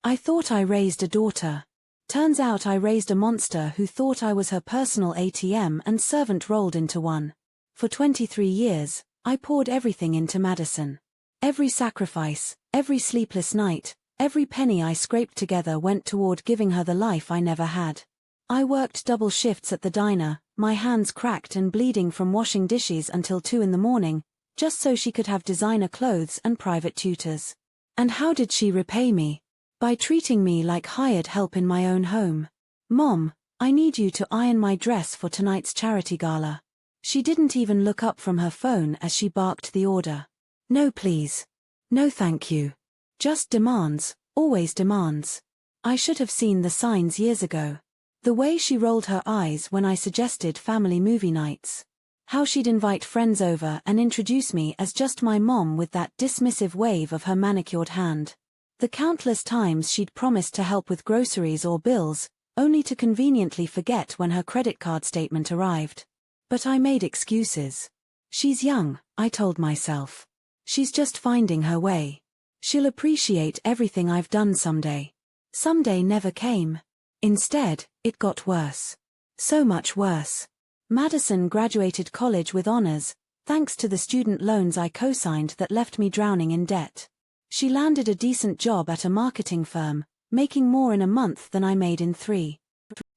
I thought I raised a daughter. Turns out I raised a monster who thought I was her personal ATM and servant rolled into one. For 23 years, I poured everything into Madison. Every sacrifice, every sleepless night, every penny I scraped together went toward giving her the life I never had. I worked double shifts at the diner, my hands cracked and bleeding from washing dishes until 2 in the morning, just so she could have designer clothes and private tutors. And how did she repay me? By treating me like hired help in my own home. Mom, I need you to iron my dress for tonight's charity gala. She didn't even look up from her phone as she barked the order. No please. No thank you. Just demands, always demands. I should have seen the signs years ago. The way she rolled her eyes when I suggested family movie nights. How she'd invite friends over and introduce me as just my mom with that dismissive wave of her manicured hand. The countless times she'd promised to help with groceries or bills, only to conveniently forget when her credit card statement arrived. But I made excuses. She's young, I told myself. She's just finding her way. She'll appreciate everything I've done someday. Someday never came. Instead, it got worse. So much worse. Madison graduated college with honors, thanks to the student loans I co-signed that left me drowning in debt. She landed a decent job at a marketing firm, making more in a month than I made in 3.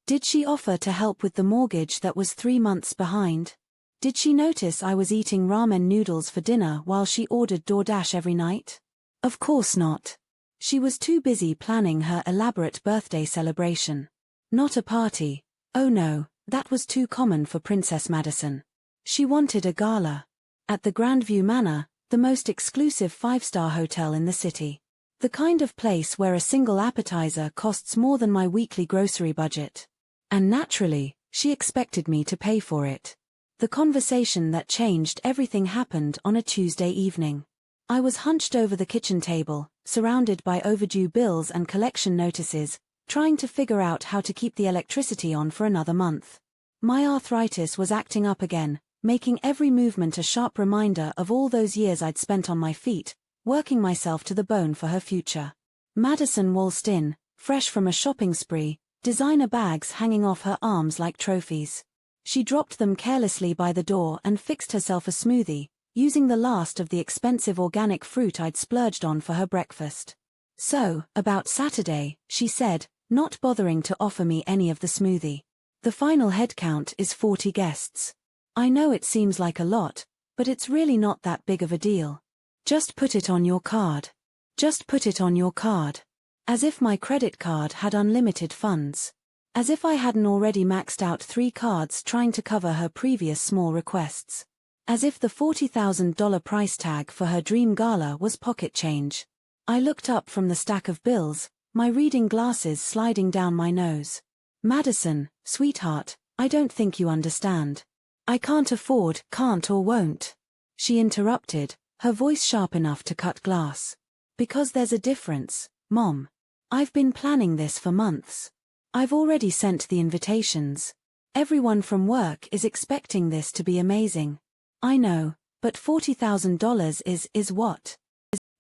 Did she offer to help with the mortgage that was 3 months behind? Did she notice I was eating ramen noodles for dinner while she ordered DoorDash every night? Of course not. She was too busy planning her elaborate birthday celebration. Not a party. Oh no, that was too common for Princess Madison. She wanted a gala. At the Grandview Manor, the most exclusive 5-star hotel in the city. The kind of place where a single appetizer costs more than my weekly grocery budget. And naturally, she expected me to pay for it. The conversation that changed everything happened on a Tuesday evening. I was hunched over the kitchen table, surrounded by overdue bills and collection notices, trying to figure out how to keep the electricity on for another month. My arthritis was acting up again, making every movement a sharp reminder of all those years I'd spent on my feet, working myself to the bone for her future. Madison waltzed in, fresh from a shopping spree, designer bags hanging off her arms like trophies. She dropped them carelessly by the door and fixed herself a smoothie, using the last of the expensive organic fruit I'd splurged on for her breakfast. So, about Saturday, she said, not bothering to offer me any of the smoothie. The final head count is 40 guests. I know it seems like a lot, but it's really not that big of a deal. Just put it on your card. Just put it on your card. As if my credit card had unlimited funds. As if I hadn't already maxed out 3 cards trying to cover her previous small requests. As if the $40,000 price tag for her dream gala was pocket change. I looked up from the stack of bills, my reading glasses sliding down my nose. Madison, sweetheart, I don't think you understand. I can't afford, can't or won't. She interrupted, her voice sharp enough to cut glass. Because there's a difference, Mom. I've been planning this for months. I've already sent the invitations. Everyone from work is expecting this to be amazing. I know, but $40,000 is what?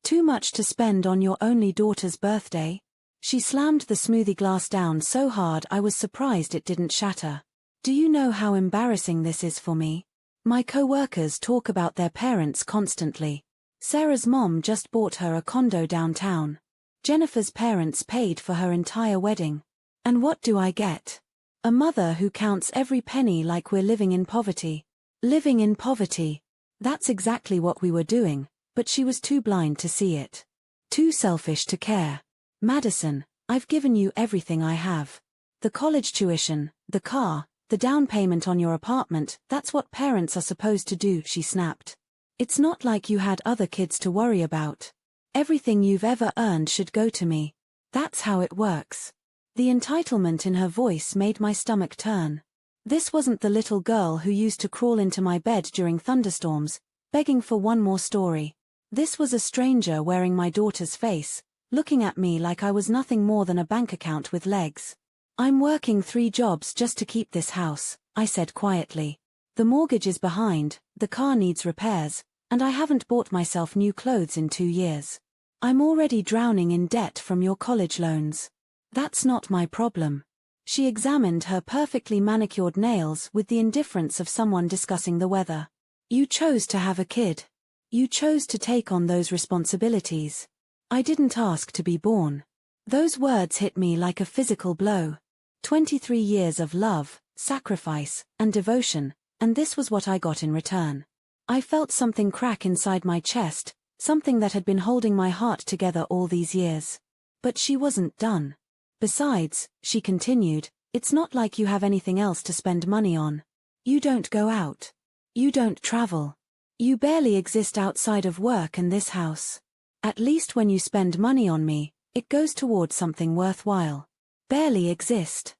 Too much to spend on your only daughter's birthday? She slammed the smoothie glass down so hard I was surprised it didn't shatter. Do you know how embarrassing this is for me? My co-workers talk about their parents constantly. Sarah's mom just bought her a condo downtown. Jennifer's parents paid for her entire wedding. And what do I get? A mother who counts every penny like we're living in poverty. Living in poverty. That's exactly what we were doing, but she was too blind to see it. Too selfish to care. Madison, I've given you everything I have. The college tuition, the car, the down payment on your apartment, that's what parents are supposed to do, she snapped. It's not like you had other kids to worry about. Everything you've ever earned should go to me. That's how it works. The entitlement in her voice made my stomach turn. This wasn't the little girl who used to crawl into my bed during thunderstorms, begging for one more story. This was a stranger wearing my daughter's face, looking at me like I was nothing more than a bank account with legs. I'm working 3 jobs just to keep this house, I said quietly. The mortgage is behind, the car needs repairs, and I haven't bought myself new clothes in 2 years. I'm already drowning in debt from your college loans. That's not my problem. She examined her perfectly manicured nails with the indifference of someone discussing the weather. You chose to have a kid. You chose to take on those responsibilities. I didn't ask to be born. Those words hit me like a physical blow. 23 years of love, sacrifice, and devotion, and this was what I got in return. I felt something crack inside my chest, something that had been holding my heart together all these years. But she wasn't done. Besides, she continued, it's not like you have anything else to spend money on. You don't go out. You don't travel. You barely exist outside of work and this house. At least when you spend money on me, it goes towards something worthwhile. Barely exist.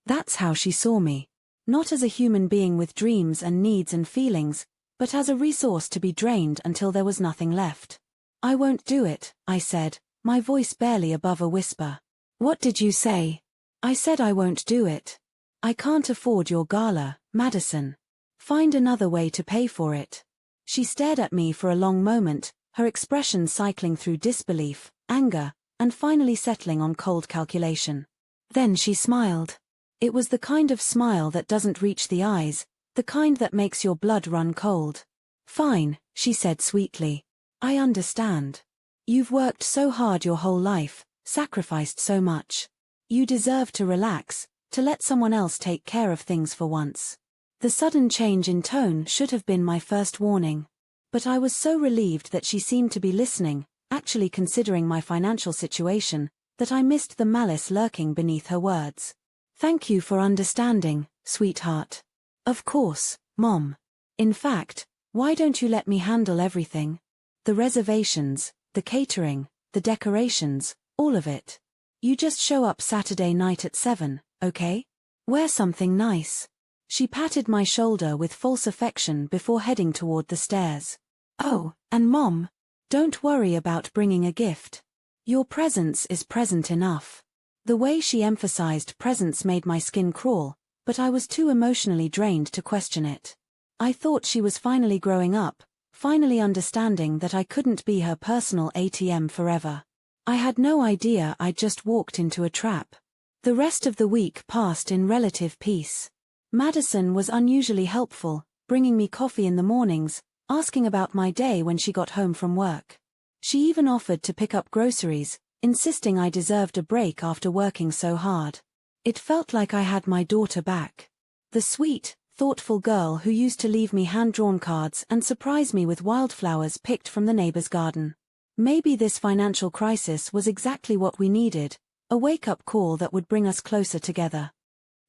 That's how she saw me. Not as a human being with dreams and needs and feelings, but as a resource to be drained until there was nothing left. I won't do it, I said, my voice barely above a whisper. What did you say? I said I won't do it. I can't afford your gala, Madison. Find another way to pay for it. She stared at me for a long moment, her expression cycling through disbelief, anger, and finally settling on cold calculation. Then she smiled. It was the kind of smile that doesn't reach the eyes, the kind that makes your blood run cold. Fine, she said sweetly. I understand. You've worked so hard your whole life, sacrificed so much. You deserve to relax, to let someone else take care of things for once. The sudden change in tone should have been my first warning. But I was so relieved that she seemed to be listening, actually considering my financial situation, that I missed the malice lurking beneath her words. Thank you for understanding, sweetheart. Of course, Mom. In fact, why don't you let me handle everything? The reservations, the catering, the decorations, all of it. You just show up Saturday night at 7, okay? Wear something nice. She patted my shoulder with false affection before heading toward the stairs. Oh, and Mom, don't worry about bringing a gift. Your presence is present enough. The way she emphasized presence made my skin crawl, but I was too emotionally drained to question it. I thought she was finally growing up, finally understanding that I couldn't be her personal ATM forever. I had no idea I'd just walked into a trap. The rest of the week passed in relative peace. Madison was unusually helpful, bringing me coffee in the mornings, asking about my day when she got home from work. She even offered to pick up groceries, insisting I deserved a break after working so hard. It felt like I had my daughter back. The sweet, thoughtful girl who used to leave me hand-drawn cards and surprise me with wildflowers picked from the neighbor's garden. Maybe this financial crisis was exactly what we needed, a wake-up call that would bring us closer together.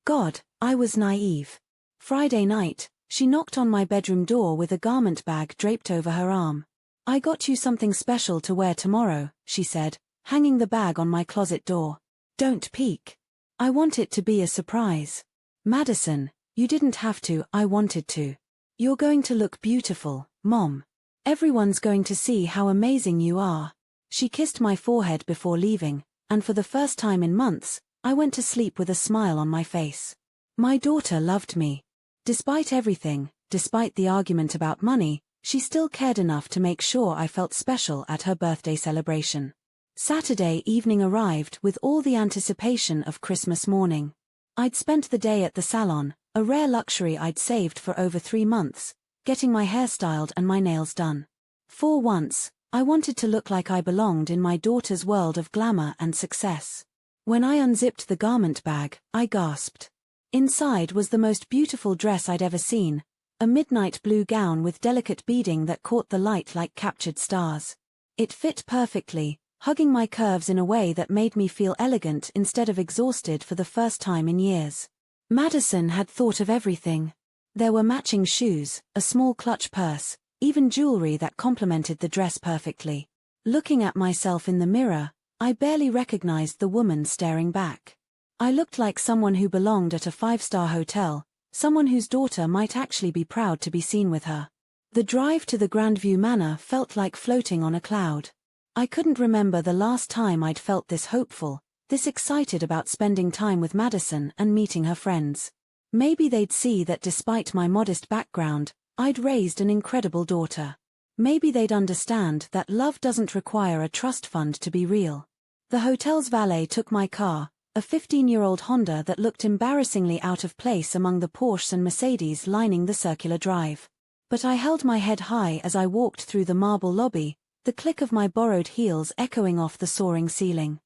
God, I was naive. Friday night, she knocked on my bedroom door with a garment bag draped over her arm. I got you something special to wear tomorrow, she said, hanging the bag on my closet door. Don't peek. I want it to be a surprise. Madison, you didn't have to, I wanted to. You're going to look beautiful, Mom. Everyone's going to see how amazing you are. She kissed my forehead before leaving, and for the first time in months, I went to sleep with a smile on my face. My daughter loved me. Despite everything, despite the argument about money, she still cared enough to make sure I felt special at her birthday celebration. Saturday evening arrived with all the anticipation of Christmas morning. I'd spent the day at the salon, a rare luxury I'd saved for over 3 months, getting my hair styled and my nails done. For once, I wanted to look like I belonged in my daughter's world of glamour and success. When I unzipped the garment bag, I gasped. Inside was the most beautiful dress I'd ever seen, a midnight blue gown with delicate beading that caught the light like captured stars. It fit perfectly, hugging my curves in a way that made me feel elegant instead of exhausted for the first time in years. Madison had thought of everything. There were matching shoes, a small clutch purse, even jewelry that complemented the dress perfectly. Looking at myself in the mirror, I barely recognized the woman staring back. I looked like someone who belonged at a 5-star hotel, someone whose daughter might actually be proud to be seen with her. The drive to the Grandview Manor felt like floating on a cloud. I couldn't remember the last time I'd felt this hopeful, this excited about spending time with Madison and meeting her friends. Maybe they'd see that despite my modest background, I'd raised an incredible daughter. Maybe they'd understand that love doesn't require a trust fund to be real. The hotel's valet took my car, a 15-year-old Honda that looked embarrassingly out of place among the Porsches and Mercedes lining the circular drive. But I held my head high as I walked through the marble lobby, the click of my borrowed heels echoing off the soaring ceiling.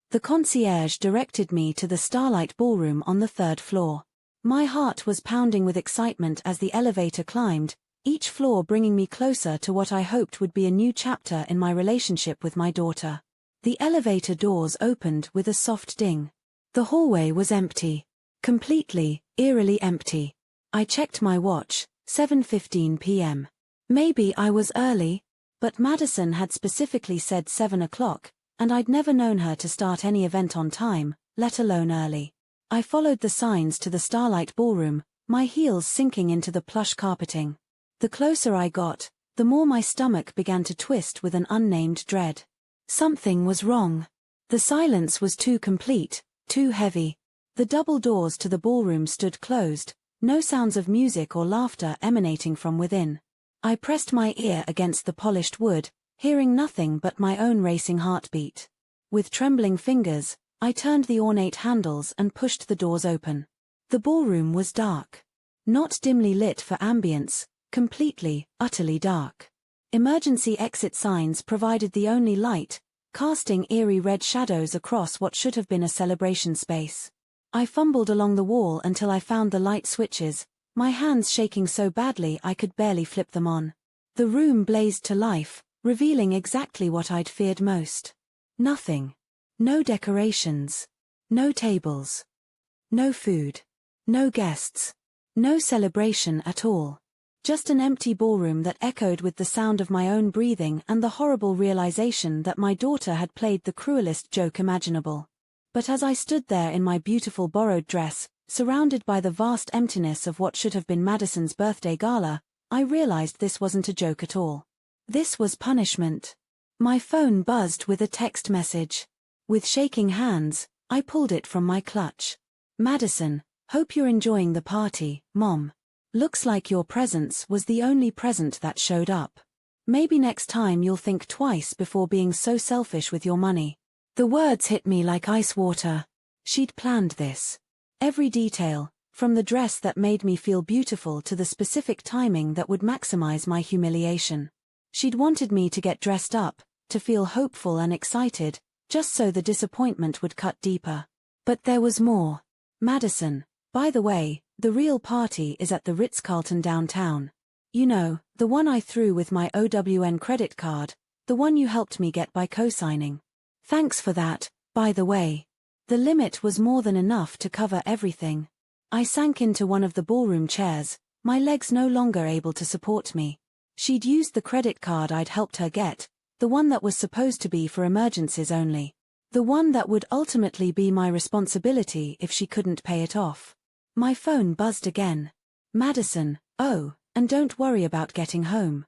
The concierge directed me to the Starlight Ballroom on the 3rd floor. My heart was pounding with excitement as the elevator climbed, each floor bringing me closer to what I hoped would be a new chapter in my relationship with my daughter. The elevator doors opened with a soft ding. The hallway was empty. Completely, eerily empty. I checked my watch, 7:15 p.m. Maybe I was early, but Madison had specifically said 7 o'clock, and I'd never known her to start any event on time, let alone early. I followed the signs to the Starlight Ballroom, my heels sinking into the plush carpeting. The closer I got, the more my stomach began to twist with an unnamed dread. Something was wrong. The silence was too complete, too heavy. The double doors to the ballroom stood closed, no sounds of music or laughter emanating from within. I pressed my ear against the polished wood, hearing nothing but my own racing heartbeat. With trembling fingers, I turned the ornate handles and pushed the doors open. The ballroom was dark. Not dimly lit for ambience, completely, utterly dark. Emergency exit signs provided the only light, casting eerie red shadows across what should have been a celebration space. I fumbled along the wall until I found the light switches, my hands shaking so badly I could barely flip them on. The room blazed to life, revealing exactly what I'd feared most. Nothing. No decorations. No tables. No food. No guests. No celebration at all. Just an empty ballroom that echoed with the sound of my own breathing and the horrible realization that my daughter had played the cruelest joke imaginable. But as I stood there in my beautiful borrowed dress, surrounded by the vast emptiness of what should have been Madison's birthday gala, I realized this wasn't a joke at all. This was punishment. My phone buzzed with a text message. With shaking hands, I pulled it from my clutch. Madison, hope you're enjoying the party, Mom. Looks like your presence was the only present that showed up. Maybe next time you'll think twice before being so selfish with your money. The words hit me like ice water. She'd planned this. Every detail, from the dress that made me feel beautiful to the specific timing that would maximize my humiliation. She'd wanted me to get dressed up, to feel hopeful and excited, just so the disappointment would cut deeper. But there was more. Madison, by the way, the real party is at the Ritz-Carlton downtown. You know, the one I threw with my OWN credit card, the one you helped me get by co-signing. Thanks for that, by the way. The limit was more than enough to cover everything. I sank into one of the ballroom chairs, my legs no longer able to support me. She'd used the credit card I'd helped her get, the one that was supposed to be for emergencies only. The one that would ultimately be my responsibility if she couldn't pay it off. My phone buzzed again. Madison, oh, and don't worry about getting home.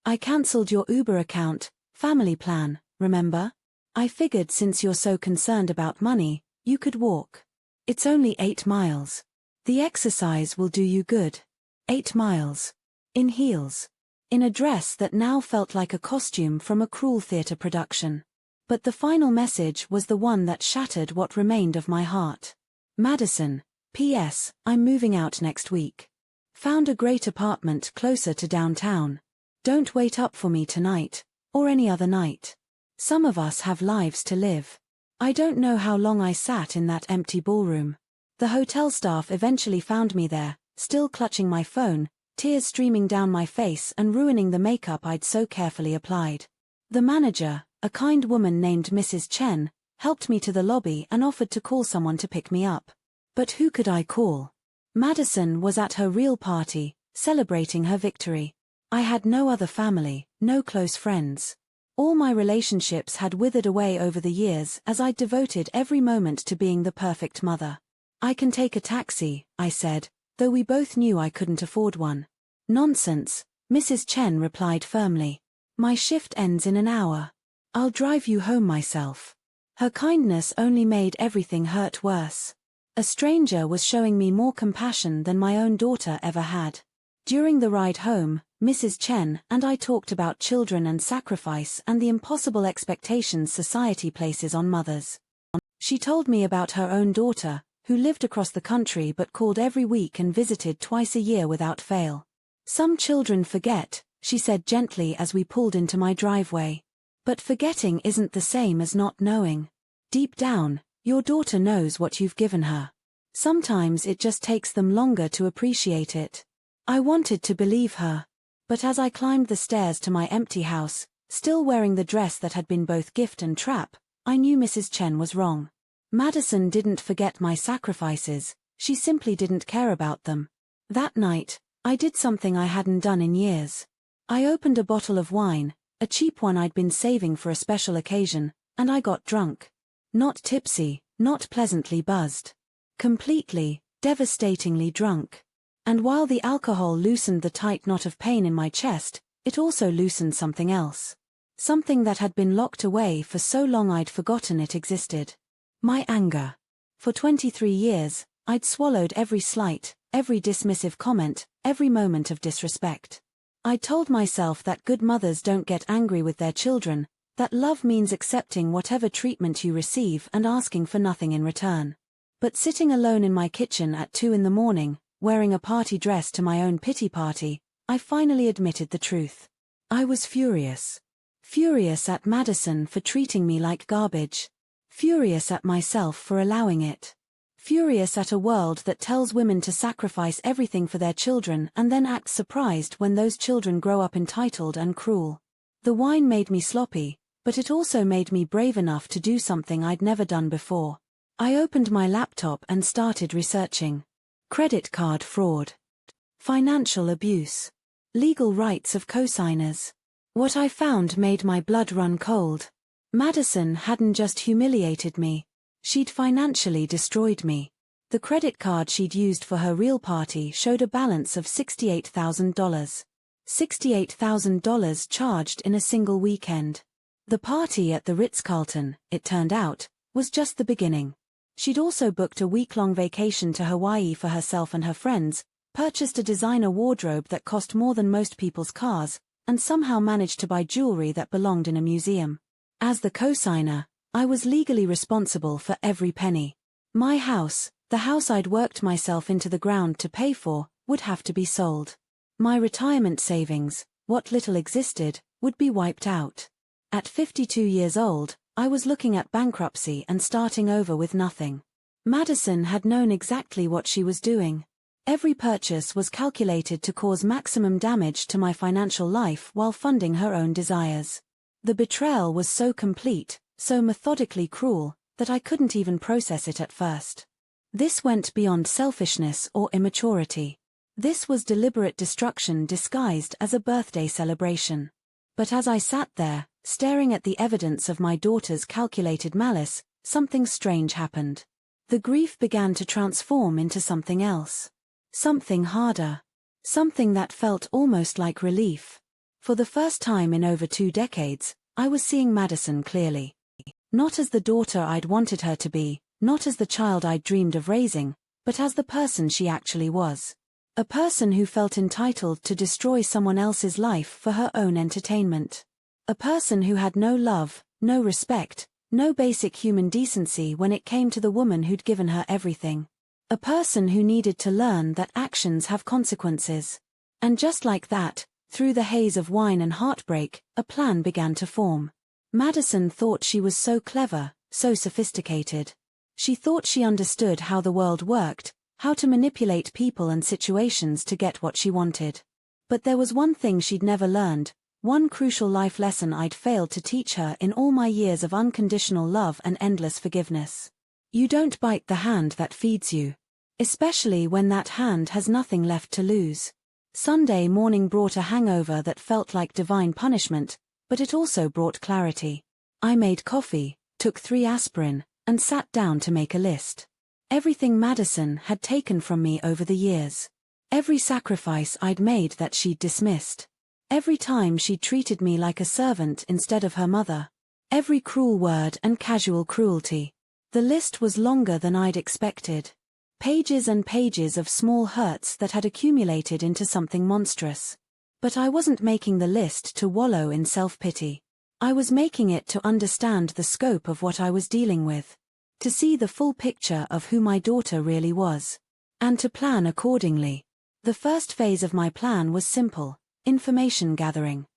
I cancelled your Uber account, family plan, remember? I figured since you're so concerned about money, you could walk. It's only 8 miles. The exercise will do you good. 8 miles. In heels. In a dress that now felt like a costume from a cruel theater production. But the final message was the one that shattered what remained of my heart. Madison, P.S. I'm moving out next week. Found a great apartment closer to downtown. Don't wait up for me tonight, or any other night. Some of us have lives to live. I don't know how long I sat in that empty ballroom. The hotel staff eventually found me there, still clutching my phone, tears streaming down my face and ruining the makeup I'd so carefully applied. The manager, a kind woman named Mrs. Chen, helped me to the lobby and offered to call someone to pick me up. But who could I call? Madison was at her real party, celebrating her victory. I had no other family, no close friends. All my relationships had withered away over the years as I'd devoted every moment to being the perfect mother. I can take a taxi, I said, though we both knew I couldn't afford one. Nonsense, Mrs. Chen replied firmly. My shift ends in an hour. I'll drive you home myself. Her kindness only made everything hurt worse. A stranger was showing me more compassion than my own daughter ever had. During the ride home, Mrs. Chen and I talked about children and sacrifice and the impossible expectations society places on mothers. She told me about her own daughter, who lived across the country but called every week and visited twice a year without fail. Some children forget, she said gently as we pulled into my driveway. But forgetting isn't the same as not knowing. Deep down, your daughter knows what you've given her. Sometimes it just takes them longer to appreciate it. I wanted to believe her. But as I climbed the stairs to my empty house, still wearing the dress that had been both gift and trap, I knew Mrs. Chen was wrong. Madison didn't forget my sacrifices, she simply didn't care about them. That night, I did something I hadn't done in years. I opened a bottle of wine, a cheap one I'd been saving for a special occasion, and I got drunk. Not tipsy, not pleasantly buzzed. Completely, devastatingly drunk. And while the alcohol loosened the tight knot of pain in my chest, it also loosened something else. Something that had been locked away for so long I'd forgotten it existed. My anger. For 23 years, I'd swallowed every slight, every dismissive comment, every moment of disrespect. I told myself that good mothers don't get angry with their children, that love means accepting whatever treatment you receive and asking for nothing in return. But sitting alone in my kitchen at 2 in the morning, wearing a party dress to my own pity party, I finally admitted the truth. I was furious. Furious at Madison for treating me like garbage. Furious at myself for allowing it. Furious at a world that tells women to sacrifice everything for their children and then acts surprised when those children grow up entitled and cruel. The wine made me sloppy, but it also made me brave enough to do something I'd never done before. I opened my laptop and started researching. Credit card fraud. Financial abuse. Legal rights of cosigners. What I found made my blood run cold. Madison hadn't just humiliated me. She'd financially destroyed me. The credit card she'd used for her real party showed a balance of $68,000. $68,000 charged in a single weekend. The party at the Ritz-Carlton, it turned out, was just the beginning. She'd also booked a week-long vacation to Hawaii for herself and her friends, purchased a designer wardrobe that cost more than most people's cars, and somehow managed to buy jewelry that belonged in a museum. As the cosigner, I was legally responsible for every penny. My house, the house I'd worked myself into the ground to pay for, would have to be sold. My retirement savings, what little existed, would be wiped out. At 52 years old, I was looking at bankruptcy and starting over with nothing. Madison had known exactly what she was doing. Every purchase was calculated to cause maximum damage to my financial life while funding her own desires. The betrayal was so complete, so methodically cruel, that I couldn't even process it at first. This went beyond selfishness or immaturity. This was deliberate destruction disguised as a birthday celebration. But as I sat there, staring at the evidence of my daughter's calculated malice, something strange happened. The grief began to transform into something else. Something harder. Something that felt almost like relief. For the first time in over 2 decades, I was seeing Madison clearly. Not as the daughter I'd wanted her to be, not as the child I'd dreamed of raising, but as the person she actually was. A person who felt entitled to destroy someone else's life for her own entertainment. A person who had no love, no respect, no basic human decency when it came to the woman who'd given her everything. A person who needed to learn that actions have consequences. And just like that, through the haze of wine and heartbreak, a plan began to form. Madison thought she was so clever, so sophisticated. She thought she understood how the world worked, how to manipulate people and situations to get what she wanted. But there was one thing she'd never learned, one crucial life lesson I'd failed to teach her in all my years of unconditional love and endless forgiveness. You don't bite the hand that feeds you. Especially when that hand has nothing left to lose. Sunday morning brought a hangover that felt like divine punishment, but it also brought clarity. I made coffee, took 3 aspirin, and sat down to make a list. Everything Madison had taken from me over the years. Every sacrifice I'd made that she'd dismissed. Every time she'd treated me like a servant instead of her mother. Every cruel word and casual cruelty. The list was longer than I'd expected. Pages and pages of small hurts that had accumulated into something monstrous. But I wasn't making the list to wallow in self-pity. I was making it to understand the scope of what I was dealing with. To see the full picture of who my daughter really was. And to plan accordingly. The first phase of my plan was simple: information gathering.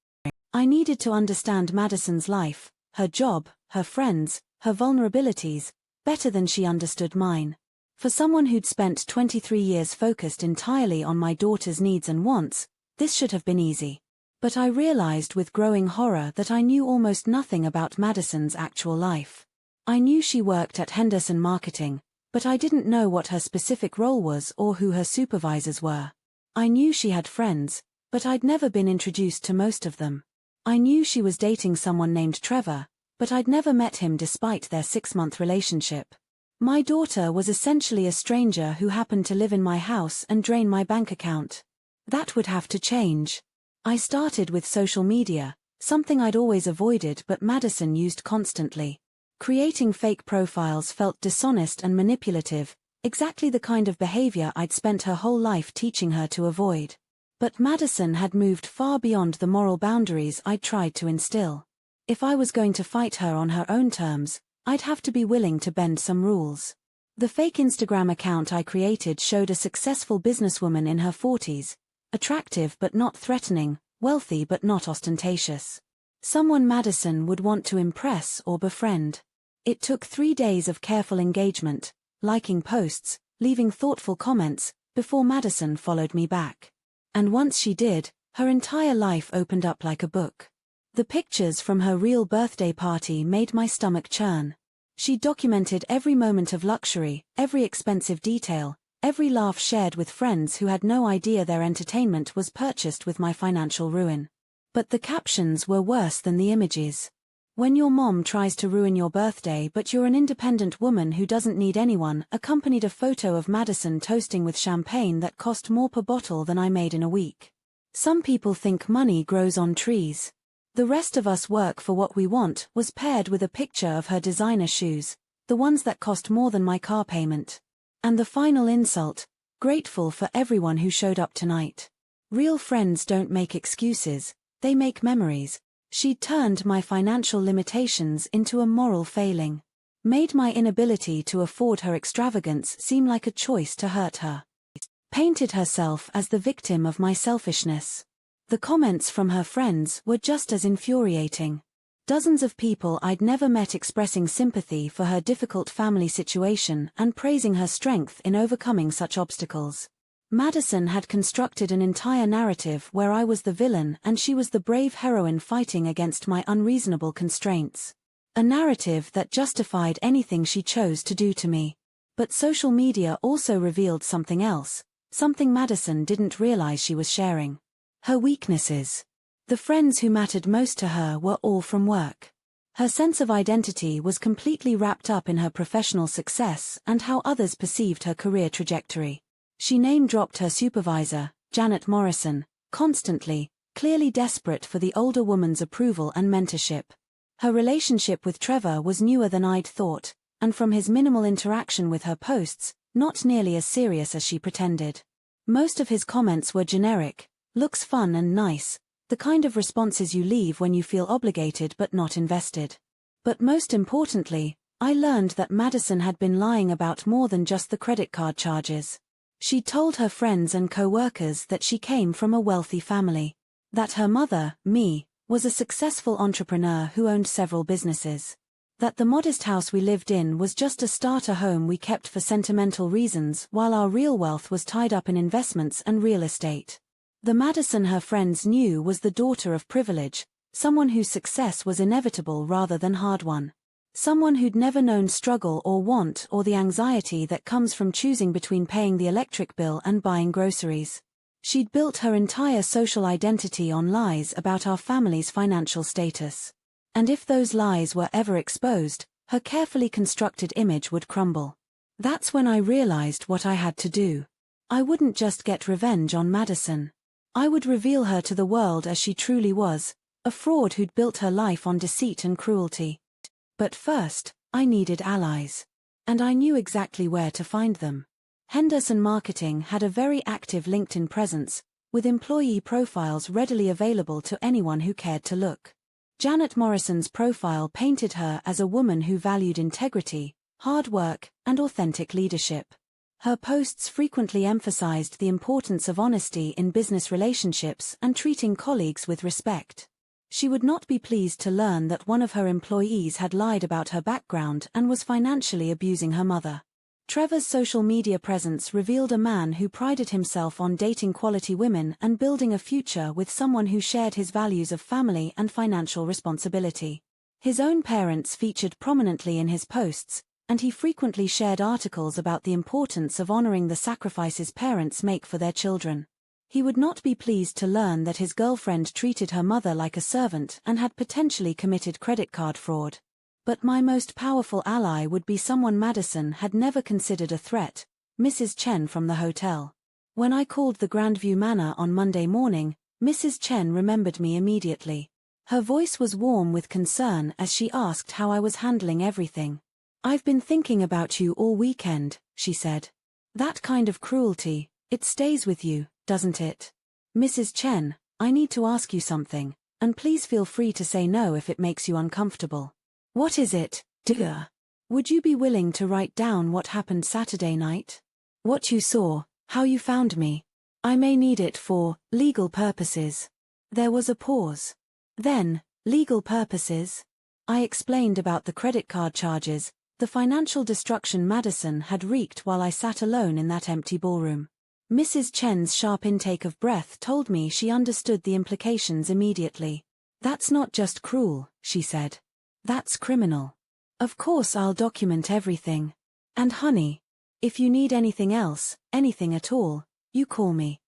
I needed to understand Madison's life, her job, her friends, her vulnerabilities, better than she understood mine. For someone who'd spent 23 years focused entirely on my daughter's needs and wants, this should have been easy. But I realized with growing horror that I knew almost nothing about Madison's actual life. I knew she worked at Henderson Marketing, but I didn't know what her specific role was or who her supervisors were. I knew she had friends, but I'd never been introduced to most of them. I knew she was dating someone named Trevor, but I'd never met him despite their 6-month relationship. My daughter was essentially a stranger who happened to live in my house and drain my bank account. That would have to change. I started with social media, something I'd always avoided but Madison used constantly. Creating fake profiles felt dishonest and manipulative, exactly the kind of behavior I'd spent her whole life teaching her to avoid. But Madison had moved far beyond the moral boundaries I'd tried to instill. If I was going to fight her on her own terms, I'd have to be willing to bend some rules. The fake Instagram account I created showed a successful businesswoman in her 40s, attractive but not threatening, wealthy but not ostentatious. Someone Madison would want to impress or befriend. It took 3 days of careful engagement, liking posts, leaving thoughtful comments, before Madison followed me back. And once she did, her entire life opened up like a book. The pictures from her real birthday party made my stomach churn. She documented every moment of luxury, every expensive detail, every laugh shared with friends who had no idea their entertainment was purchased with my financial ruin. But the captions were worse than the images. When your mom tries to ruin your birthday but you're an independent woman who doesn't need anyone, accompanied a photo of Madison toasting with champagne that cost more per bottle than I made in a week. Some people think money grows on trees. The rest of us work for what we want was paired with a picture of her designer shoes, the ones that cost more than my car payment. And the final insult: grateful for everyone who showed up tonight. Real friends don't make excuses, they make memories. She'd turned my financial limitations into a moral failing. Made my inability to afford her extravagance seem like a choice to hurt her. Painted herself as the victim of my selfishness. The comments from her friends were just as infuriating. Dozens of people I'd never met expressing sympathy for her difficult family situation and praising her strength in overcoming such obstacles. Madison had constructed an entire narrative where I was the villain and she was the brave heroine fighting against my unreasonable constraints. A narrative that justified anything she chose to do to me. But social media also revealed something else, something Madison didn't realize she was sharing. Her weaknesses. The friends who mattered most to her were all from work. Her sense of identity was completely wrapped up in her professional success and how others perceived her career trajectory. She name-dropped her supervisor, Janet Morrison, constantly, clearly desperate for the older woman's approval and mentorship. Her relationship with Trevor was newer than I'd thought, and from his minimal interaction with her posts, not nearly as serious as she pretended. Most of his comments were generic: looks fun and nice, the kind of responses you leave when you feel obligated but not invested. But most importantly, I learned that Madison had been lying about more than just the credit card charges. She told her friends and co-workers that she came from a wealthy family. That her mother, me, was a successful entrepreneur who owned several businesses. That the modest house we lived in was just a starter home we kept for sentimental reasons while our real wealth was tied up in investments and real estate. The Madison her friends knew was the daughter of privilege, someone whose success was inevitable rather than hard-won. Someone who'd never known struggle or want or the anxiety that comes from choosing between paying the electric bill and buying groceries. She'd built her entire social identity on lies about our family's financial status. And if those lies were ever exposed, her carefully constructed image would crumble. That's when I realized what I had to do. I wouldn't just get revenge on Madison. I would reveal her to the world as she truly was, a fraud who'd built her life on deceit and cruelty. But first, I needed allies. And I knew exactly where to find them. Henderson Marketing had a very active LinkedIn presence, with employee profiles readily available to anyone who cared to look. Janet Morrison's profile painted her as a woman who valued integrity, hard work, and authentic leadership. Her posts frequently emphasized the importance of honesty in business relationships and treating colleagues with respect. She would not be pleased to learn that one of her employees had lied about her background and was financially abusing her mother. Trevor's social media presence revealed a man who prided himself on dating quality women and building a future with someone who shared his values of family and financial responsibility. His own parents featured prominently in his posts, and he frequently shared articles about the importance of honoring the sacrifices parents make for their children. He would not be pleased to learn that his girlfriend treated her mother like a servant and had potentially committed credit card fraud. But my most powerful ally would be someone Madison had never considered a threat, Mrs. Chen from the hotel. When I called the Grandview Manor on Monday morning, Mrs. Chen remembered me immediately. Her voice was warm with concern as she asked how I was handling everything. "I've been thinking about you all weekend," she said. "That kind of cruelty, it stays with you, doesn't it? Mrs. Chen, I need to ask you something, and please feel free to say no if it makes you uncomfortable." "What is it, dear?" "Would you be willing to write down what happened Saturday night? What you saw, how you found me? I may need it for legal purposes." There was a pause. Then, legal purposes? I explained about the credit card charges, the financial destruction Madison had wreaked while I sat alone in that empty ballroom. Mrs. Chen's sharp intake of breath told me she understood the implications immediately. "That's not just cruel," she said. "That's criminal. Of course I'll document everything. And honey, if you need anything else, anything at all, you call me.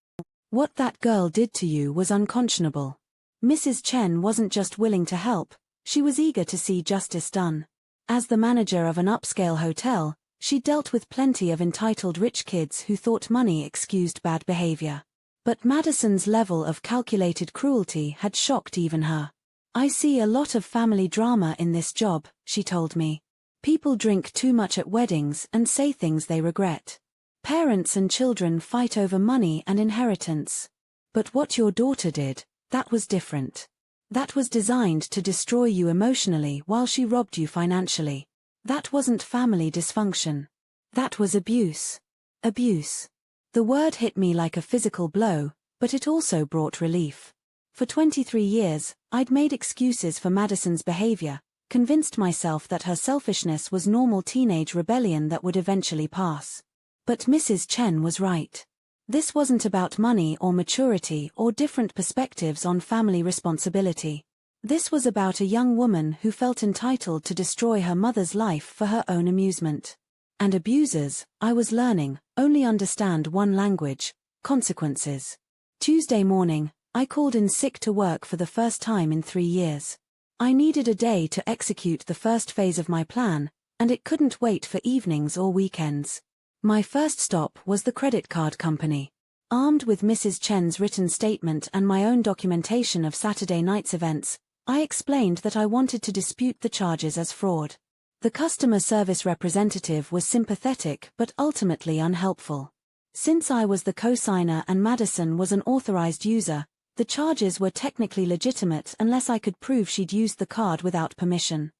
What that girl did to you was unconscionable." Mrs. Chen wasn't just willing to help, she was eager to see justice done. As the manager of an upscale hotel, she dealt with plenty of entitled rich kids who thought money excused bad behavior. But Madison's level of calculated cruelty had shocked even her. "I see a lot of family drama in this job," she told me. "People drink too much at weddings and say things they regret. Parents and children fight over money and inheritance. But what your daughter did, that was different. That was designed to destroy you emotionally while she robbed you financially. That wasn't family dysfunction. That was abuse. Abuse." The word hit me like a physical blow, but it also brought relief. For 23 years, I'd made excuses for Madison's behavior, convinced myself that her selfishness was normal teenage rebellion that would eventually pass. But Mrs. Chen was right. This wasn't about money or maturity or different perspectives on family responsibility. This was about a young woman who felt entitled to destroy her mother's life for her own amusement. And abusers, I was learning, only understand one language: consequences. Tuesday morning, I called in sick to work for the first time in 3 years. I needed a day to execute the first phase of my plan, and it couldn't wait for evenings or weekends. My first stop was the credit card company. Armed with Mrs. Chen's written statement and my own documentation of Saturday night's events, I explained that I wanted to dispute the charges as fraud. The customer service representative was sympathetic but ultimately unhelpful. Since I was the co-signer and Madison was an authorized user, the charges were technically legitimate unless I could prove she'd used the card without permission.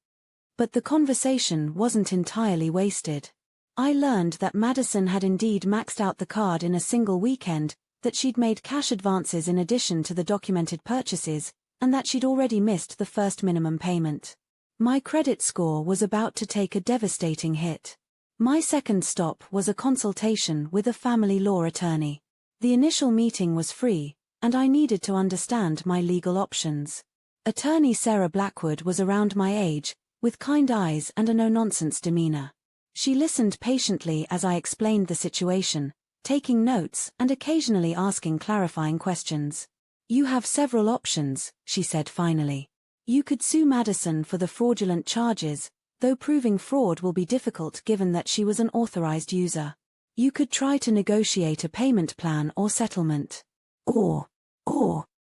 But the conversation wasn't entirely wasted. I learned that Madison had indeed maxed out the card in a single weekend, that she'd made cash advances in addition to the documented purchases, and that she'd already missed the first minimum payment. My credit score was about to take a devastating hit. My second stop was a consultation with a family law attorney. The initial meeting was free, and I needed to understand my legal options. Attorney Sarah Blackwood was around my age, with kind eyes and a no-nonsense demeanor. She listened patiently as I explained the situation, taking notes and occasionally asking clarifying questions. "You have several options," she said finally. "You could sue Madison for the fraudulent charges, though proving fraud will be difficult given that she was an authorized user. You could try to negotiate a payment plan or settlement. Or,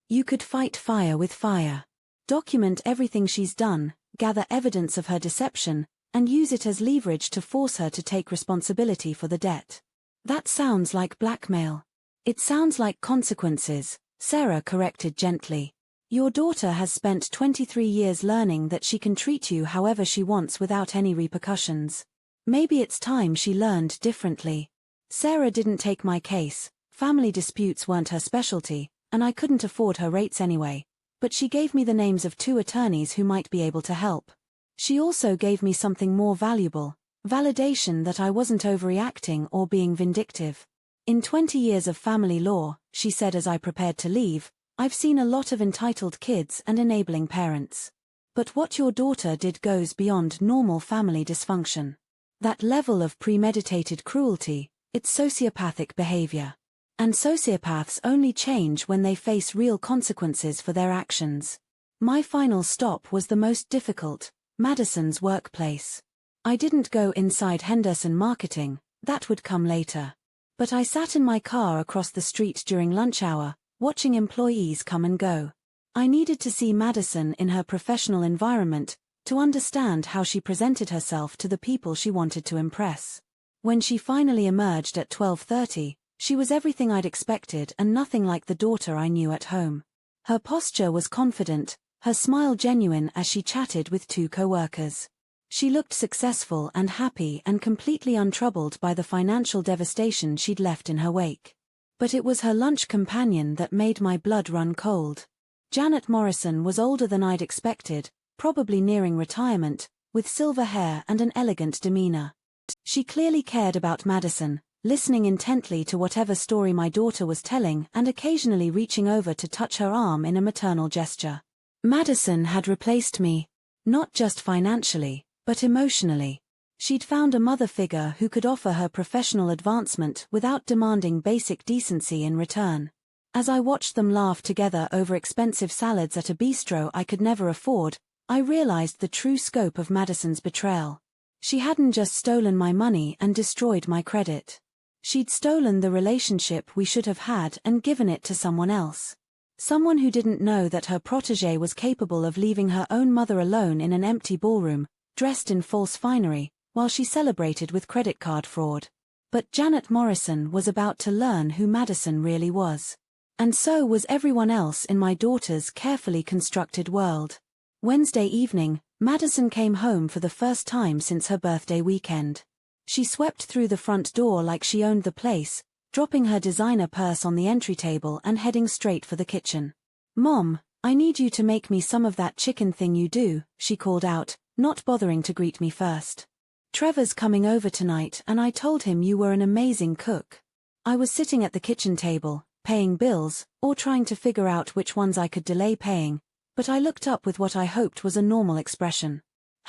you could fight fire with fire. Document everything she's done, gather evidence of her deception, and use it as leverage to force her to take responsibility for the debt. That sounds like blackmail. It sounds like consequences, Sarah corrected gently. Your daughter has spent 23 years learning that she can treat you however she wants without any repercussions. Maybe it's time she learned differently. Sarah didn't take my case, family disputes weren't her specialty, and I couldn't afford her rates anyway, but she gave me the names of 2 attorneys who might be able to help. She also gave me something more valuable, validation that I wasn't overreacting or being vindictive. In 20 years of family law, she said as I prepared to leave, I've seen a lot of entitled kids and enabling parents. But what your daughter did goes beyond normal family dysfunction. That level of premeditated cruelty, it's sociopathic behavior. And sociopaths only change when they face real consequences for their actions. My final stop was the most difficult, Madison's workplace. I didn't go inside Henderson Marketing, that would come later. But I sat in my car across the street during lunch hour, watching employees come and go. I needed to see Madison in her professional environment, to understand how she presented herself to the people she wanted to impress. When she finally emerged at 12:30, she was everything I'd expected and nothing like the daughter I knew at home. Her posture was confident, her smile genuine as she chatted with 2 coworkers. She looked successful and happy and completely untroubled by the financial devastation she'd left in her wake. But it was her lunch companion that made my blood run cold. Janet Morrison was older than I'd expected, probably nearing retirement, with silver hair and an elegant demeanor. She clearly cared about Madison, listening intently to whatever story my daughter was telling and occasionally reaching over to touch her arm in a maternal gesture. Madison had replaced me, not just financially, but emotionally. She'd found a mother figure who could offer her professional advancement without demanding basic decency in return. As I watched them laugh together over expensive salads at a bistro I could never afford, I realized the true scope of Madison's betrayal. She hadn't just stolen my money and destroyed my credit. She'd stolen the relationship we should have had and given it to someone else. Someone who didn't know that her protégé was capable of leaving her own mother alone in an empty ballroom, dressed in false finery, while she celebrated with credit card fraud. But Janet Morrison was about to learn who Madison really was. And so was everyone else in my daughter's carefully constructed world. Wednesday evening, Madison came home for the first time since her birthday weekend. She swept through the front door like she owned the place, dropping her designer purse on the entry table and heading straight for the kitchen. "Mom, I need you to make me some of that chicken thing you do," she called out, not bothering to greet me first. "Trevor's coming over tonight and I told him you were an amazing cook." I was sitting at the kitchen table, paying bills, or trying to figure out which ones I could delay paying, but I looked up with what I hoped was a normal expression.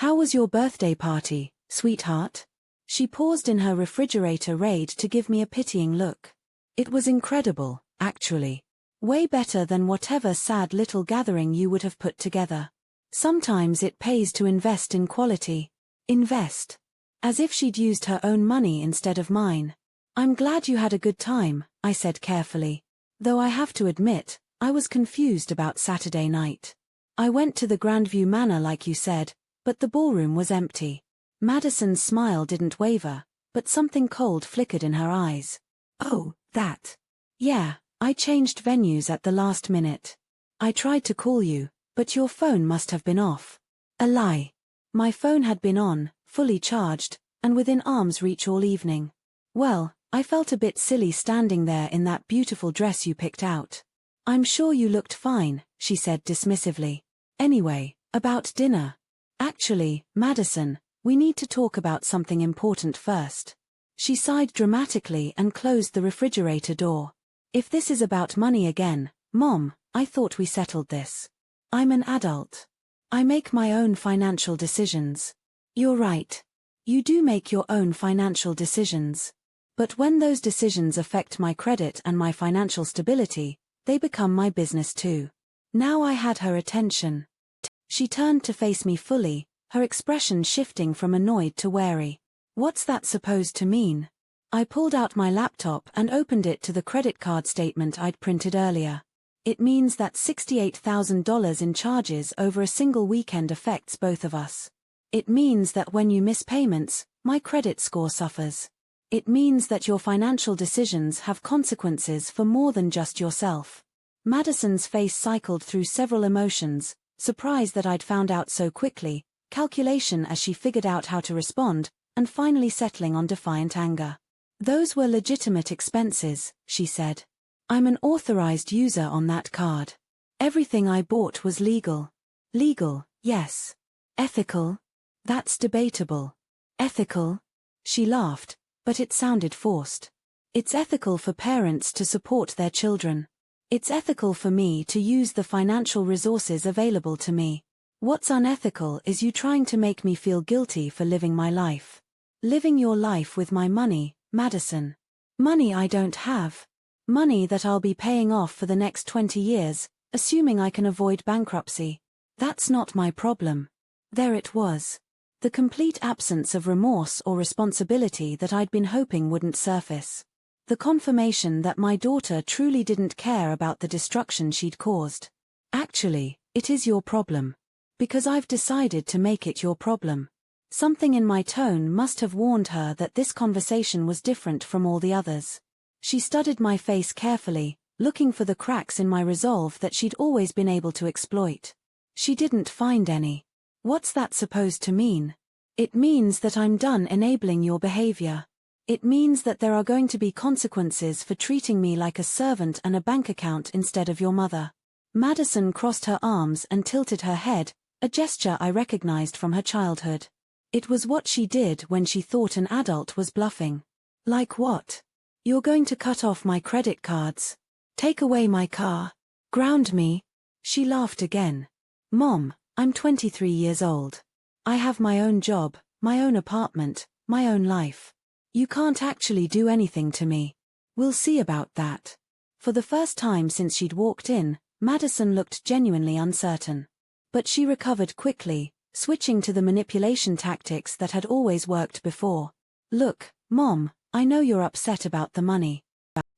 "How was your birthday party, sweetheart?" She paused in her refrigerator raid to give me a pitying look. "It was incredible, actually. Way better than whatever sad little gathering you would have put together. Sometimes it pays to invest in quality." Invest. As if she'd used her own money instead of mine. "I'm glad you had a good time," I said carefully. Though I have to admit, I was confused about Saturday night. "I went to the Grandview Manor like you said, but the ballroom was empty." Madison's smile didn't waver, but something cold flickered in her eyes. "Oh, that. Yeah, I changed venues at the last minute. I tried to call you, but your phone must have been off." A lie. My phone had been on, fully charged, and within arm's reach all evening. "Well, I felt a bit silly standing there in that beautiful dress you picked out." "I'm sure you looked fine," she said dismissively. "Anyway, about dinner. Actually, Madison, we need to talk about something important first." She sighed dramatically and closed the refrigerator door. "If this is about money again, Mom, I thought we settled this. I'm an adult. I make my own financial decisions." "You're right. You do make your own financial decisions. But when those decisions affect my credit and my financial stability, they become my business too." Now I had her attention. She turned to face me fully, her expression shifting from annoyed to wary. "What's that supposed to mean?" I pulled out my laptop and opened it to the credit card statement I'd printed earlier. "It means that $68,000 in charges over a single weekend affects both of us. It means that when you miss payments, my credit score suffers. It means that your financial decisions have consequences for more than just yourself. Madison's face cycled through several emotions, surprise that I'd found out so quickly, calculation as she figured out how to respond, and finally settling on defiant anger. Those were legitimate expenses, she said. I'm an authorized user on that card. Everything I bought was legal. Legal, yes. Ethical? That's debatable. Ethical? She laughed, but it sounded forced. It's ethical for parents to support their children. It's ethical for me to use the financial resources available to me. What's unethical is you trying to make me feel guilty for living my life. Living your life with my money, Madison. Money I don't have. Money that I'll be paying off for the next 20 years, assuming I can avoid bankruptcy. That's not my problem. There it was. The complete absence of remorse or responsibility that I'd been hoping wouldn't surface. The confirmation that my daughter truly didn't care about the destruction she'd caused. Actually, it is your problem. Because I've decided to make it your problem. Something in my tone must have warned her that this conversation was different from all the others. She studied my face carefully, looking for the cracks in my resolve that she'd always been able to exploit. She didn't find any. What's that supposed to mean? It means that I'm done enabling your behavior. It means that there are going to be consequences for treating me like a servant and a bank account instead of your mother. Madison crossed her arms and tilted her head, a gesture I recognized from her childhood. It was what she did when she thought an adult was bluffing. Like what? You're going to cut off my credit cards? Take away my car? Ground me? She laughed again. Mom, I'm 23 years old. I have my own job, my own apartment, my own life. You can't actually do anything to me. We'll see about that. For the first time since she'd walked in, Madison looked genuinely uncertain. But she recovered quickly, switching to the manipulation tactics that had always worked before. Look, Mom, I know you're upset about the money.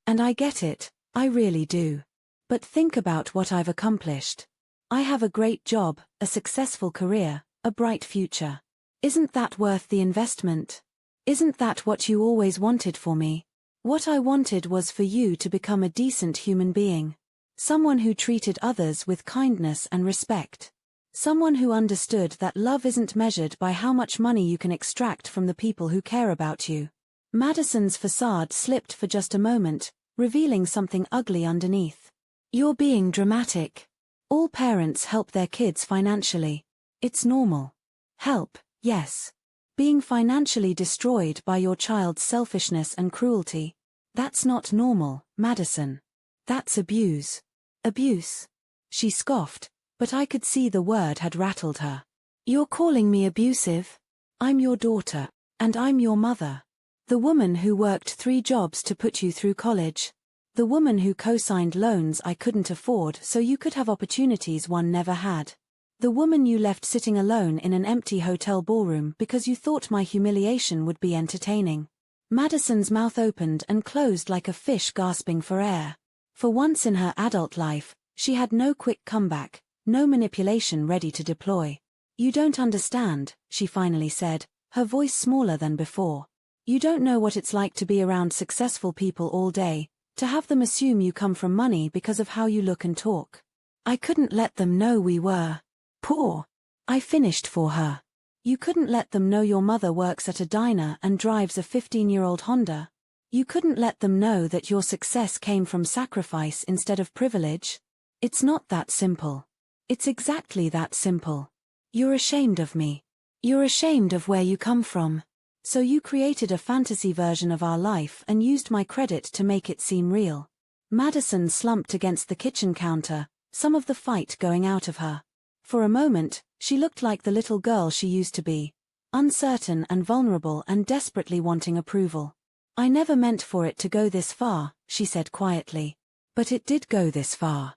And I get it, I really do. But think about what I've accomplished. I have a great job, a successful career, a bright future. Isn't that worth the investment? Isn't that what you always wanted for me? What I wanted was for you to become a decent human being. Someone who treated others with kindness and respect. Someone who understood that love isn't measured by how much money you can extract from the people who care about you. Madison's facade slipped for just a moment, revealing something ugly underneath. You're being dramatic. All parents help their kids financially. It's normal. Help, yes. Being financially destroyed by your child's selfishness and cruelty. That's not normal, Madison. That's abuse. Abuse. She scoffed, but I could see the word had rattled her. You're calling me abusive? I'm your daughter, and I'm your mother. The woman who worked 3 jobs to put you through college. The woman who co-signed loans I couldn't afford so you could have opportunities one never had. The woman you left sitting alone in an empty hotel ballroom because you thought my humiliation would be entertaining. Madison's mouth opened and closed like a fish gasping for air. For once in her adult life, she had no quick comeback, no manipulation ready to deploy. You don't understand, she finally said, her voice smaller than before. You don't know what it's like to be around successful people all day, to have them assume you come from money because of how you look and talk. I couldn't let them know we were poor. I finished for her. You couldn't let them know your mother works at a diner and drives a 15-year-old Honda. You couldn't let them know that your success came from sacrifice instead of privilege. It's not that simple. It's exactly that simple. You're ashamed of me. You're ashamed of where you come from. So you created a fantasy version of our life and used my credit to make it seem real. Madison slumped against the kitchen counter, some of the fight going out of her. For a moment, she looked like the little girl she used to be, uncertain and vulnerable and desperately wanting approval. I never meant for it to go this far, she said quietly. But it did go this far.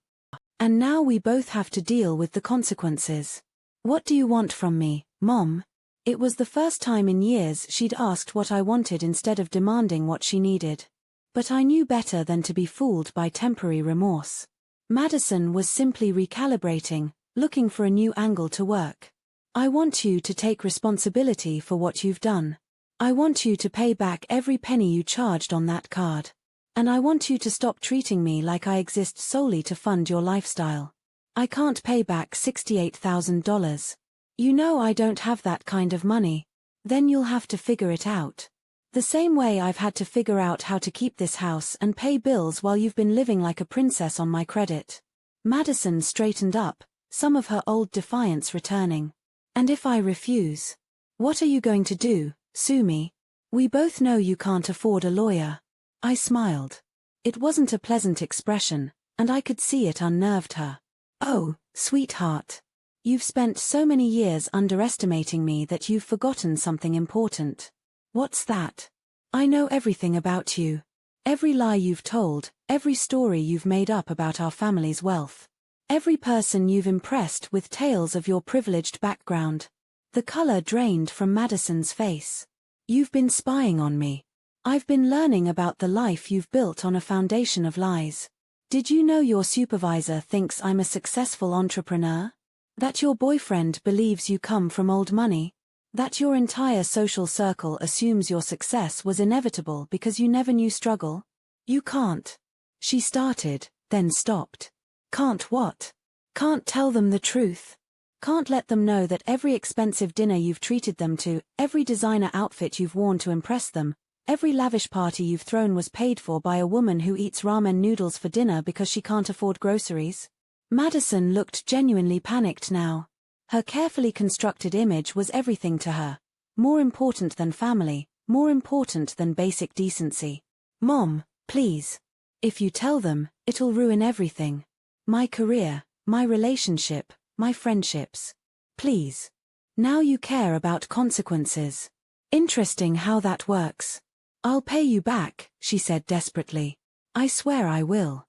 And now we both have to deal with the consequences. What do you want from me, Mom? It was the first time in years she'd asked what I wanted instead of demanding what she needed. But I knew better than to be fooled by temporary remorse. Madison was simply recalibrating, looking for a new angle to work. I want you to take responsibility for what you've done. I want you to pay back every penny you charged on that card. And I want you to stop treating me like I exist solely to fund your lifestyle. I can't pay back $68,000. You know I don't have that kind of money. Then you'll have to figure it out. The same way I've had to figure out how to keep this house and pay bills while you've been living like a princess on my credit. Madison straightened up, some of her old defiance returning. And if I refuse? What are you going to do, sue me? We both know you can't afford a lawyer. I smiled. It wasn't a pleasant expression, and I could see it unnerved her. Oh, sweetheart. You've spent so many years underestimating me that you've forgotten something important. What's that? I know everything about you. Every lie you've told, every story you've made up about our family's wealth. Every person you've impressed with tales of your privileged background. The color drained from Madison's face. You've been spying on me. I've been learning about the life you've built on a foundation of lies. Did you know your supervisor thinks I'm a successful entrepreneur? That your boyfriend believes you come from old money? That your entire social circle assumes your success was inevitable because you never knew struggle? You can't. She started, then stopped. Can't what? Can't tell them the truth. Can't let them know that every expensive dinner you've treated them to, every designer outfit you've worn to impress them, every lavish party you've thrown was paid for by a woman who eats ramen noodles for dinner because she can't afford groceries? Madison looked genuinely panicked now. Her carefully constructed image was everything to her. More important than family, more important than basic decency. Mom, please. If you tell them, it'll ruin everything. My career, my relationship, my friendships. Please. Now you care about consequences. Interesting how that works. I'll pay you back, she said desperately. I swear I will.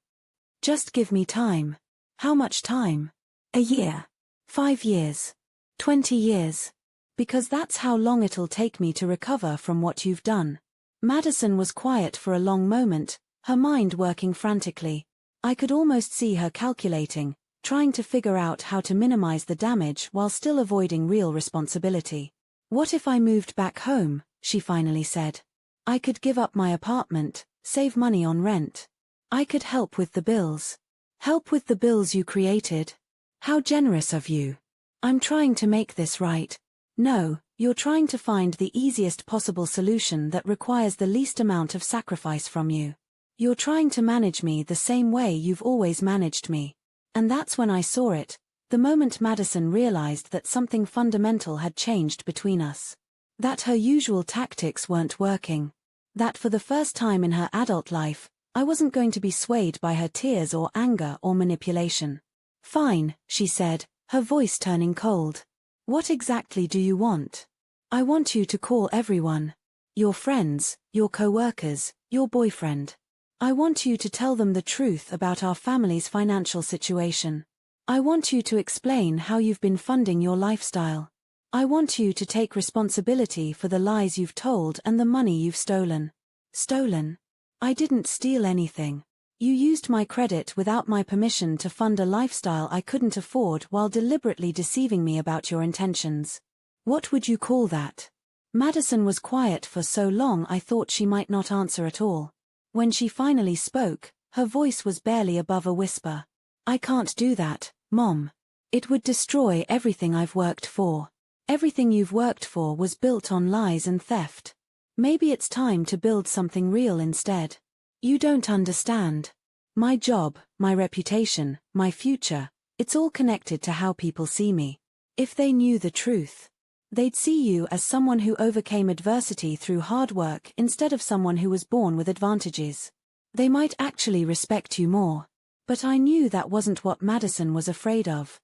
Just give me time. How much time? A year. 5 years. 20 years. Because that's how long it'll take me to recover from what you've done. Madison was quiet for a long moment, her mind working frantically. I could almost see her calculating, trying to figure out how to minimize the damage while still avoiding real responsibility. What if I moved back home, she finally said. I could give up my apartment, save money on rent. I could help with the bills. Help with the bills you created. How generous of you. I'm trying to make this right. No, you're trying to find the easiest possible solution that requires the least amount of sacrifice from you. You're trying to manage me the same way you've always managed me. And that's when I saw it, the moment Madison realized that something fundamental had changed between us. That her usual tactics weren't working. That for the first time in her adult life, I wasn't going to be swayed by her tears or anger or manipulation. Fine, she said, her voice turning cold. What exactly do you want? I want you to call everyone. Your friends, your co-workers, your boyfriend. I want you to tell them the truth about our family's financial situation. I want you to explain how you've been funding your lifestyle. I want you to take responsibility for the lies you've told and the money you've stolen. Stolen? I didn't steal anything. You used my credit without my permission to fund a lifestyle I couldn't afford while deliberately deceiving me about your intentions. What would you call that? Madison was quiet for so long I thought she might not answer at all. When she finally spoke, her voice was barely above a whisper. I can't do that, Mom. It would destroy everything I've worked for. Everything you've worked for was built on lies and theft. Maybe it's time to build something real instead. You don't understand. My job, my reputation, my future, it's all connected to how people see me. If they knew the truth, they'd see you as someone who overcame adversity through hard work instead of someone who was born with advantages. They might actually respect you more. But I knew that wasn't what Madison was afraid of.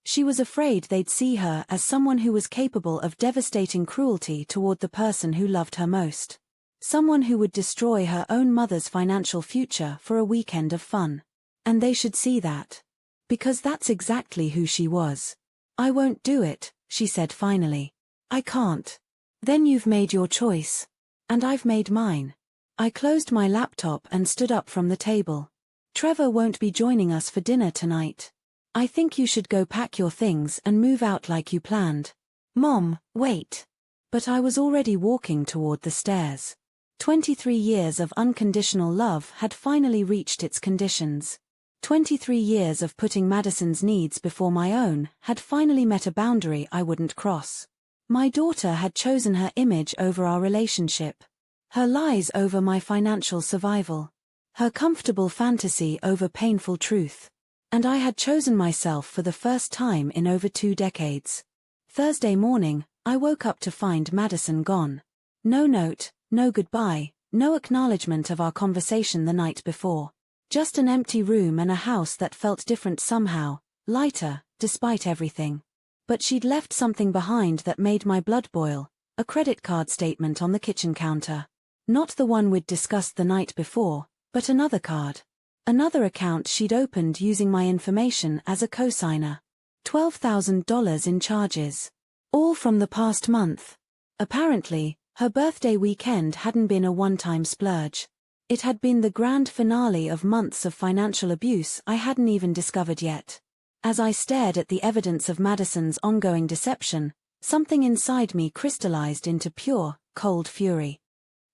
She was afraid they'd see her as someone who was capable of devastating cruelty toward the person who loved her most. Someone who would destroy her own mother's financial future for a weekend of fun. And they should see that. Because that's exactly who she was. I won't do it, she said finally. I can't. Then you've made your choice. And I've made mine. I closed my laptop and stood up from the table. Trevor won't be joining us for dinner tonight. I think you should go pack your things and move out like you planned. Mom, wait. But I was already walking toward the stairs. 23 years of unconditional love had finally reached its conditions. 23 years of putting Madison's needs before my own had finally met a boundary I wouldn't cross. My daughter had chosen her image over our relationship. Her lies over my financial survival. Her comfortable fantasy over painful truth. And I had chosen myself for the first time in over 2 decades. Thursday morning, I woke up to find Madison gone. No note, no goodbye, no acknowledgement of our conversation the night before. Just an empty room and a house that felt different somehow, lighter, despite everything. But she'd left something behind that made my blood boil, a credit card statement on the kitchen counter. Not the one we'd discussed the night before, but another card. Another account she'd opened using my information as a cosigner. $12,000 in charges. All from the past month. Apparently, her birthday weekend hadn't been a one-time splurge. It had been the grand finale of months of financial abuse I hadn't even discovered yet. As I stared at the evidence of Madison's ongoing deception, something inside me crystallized into pure, cold fury.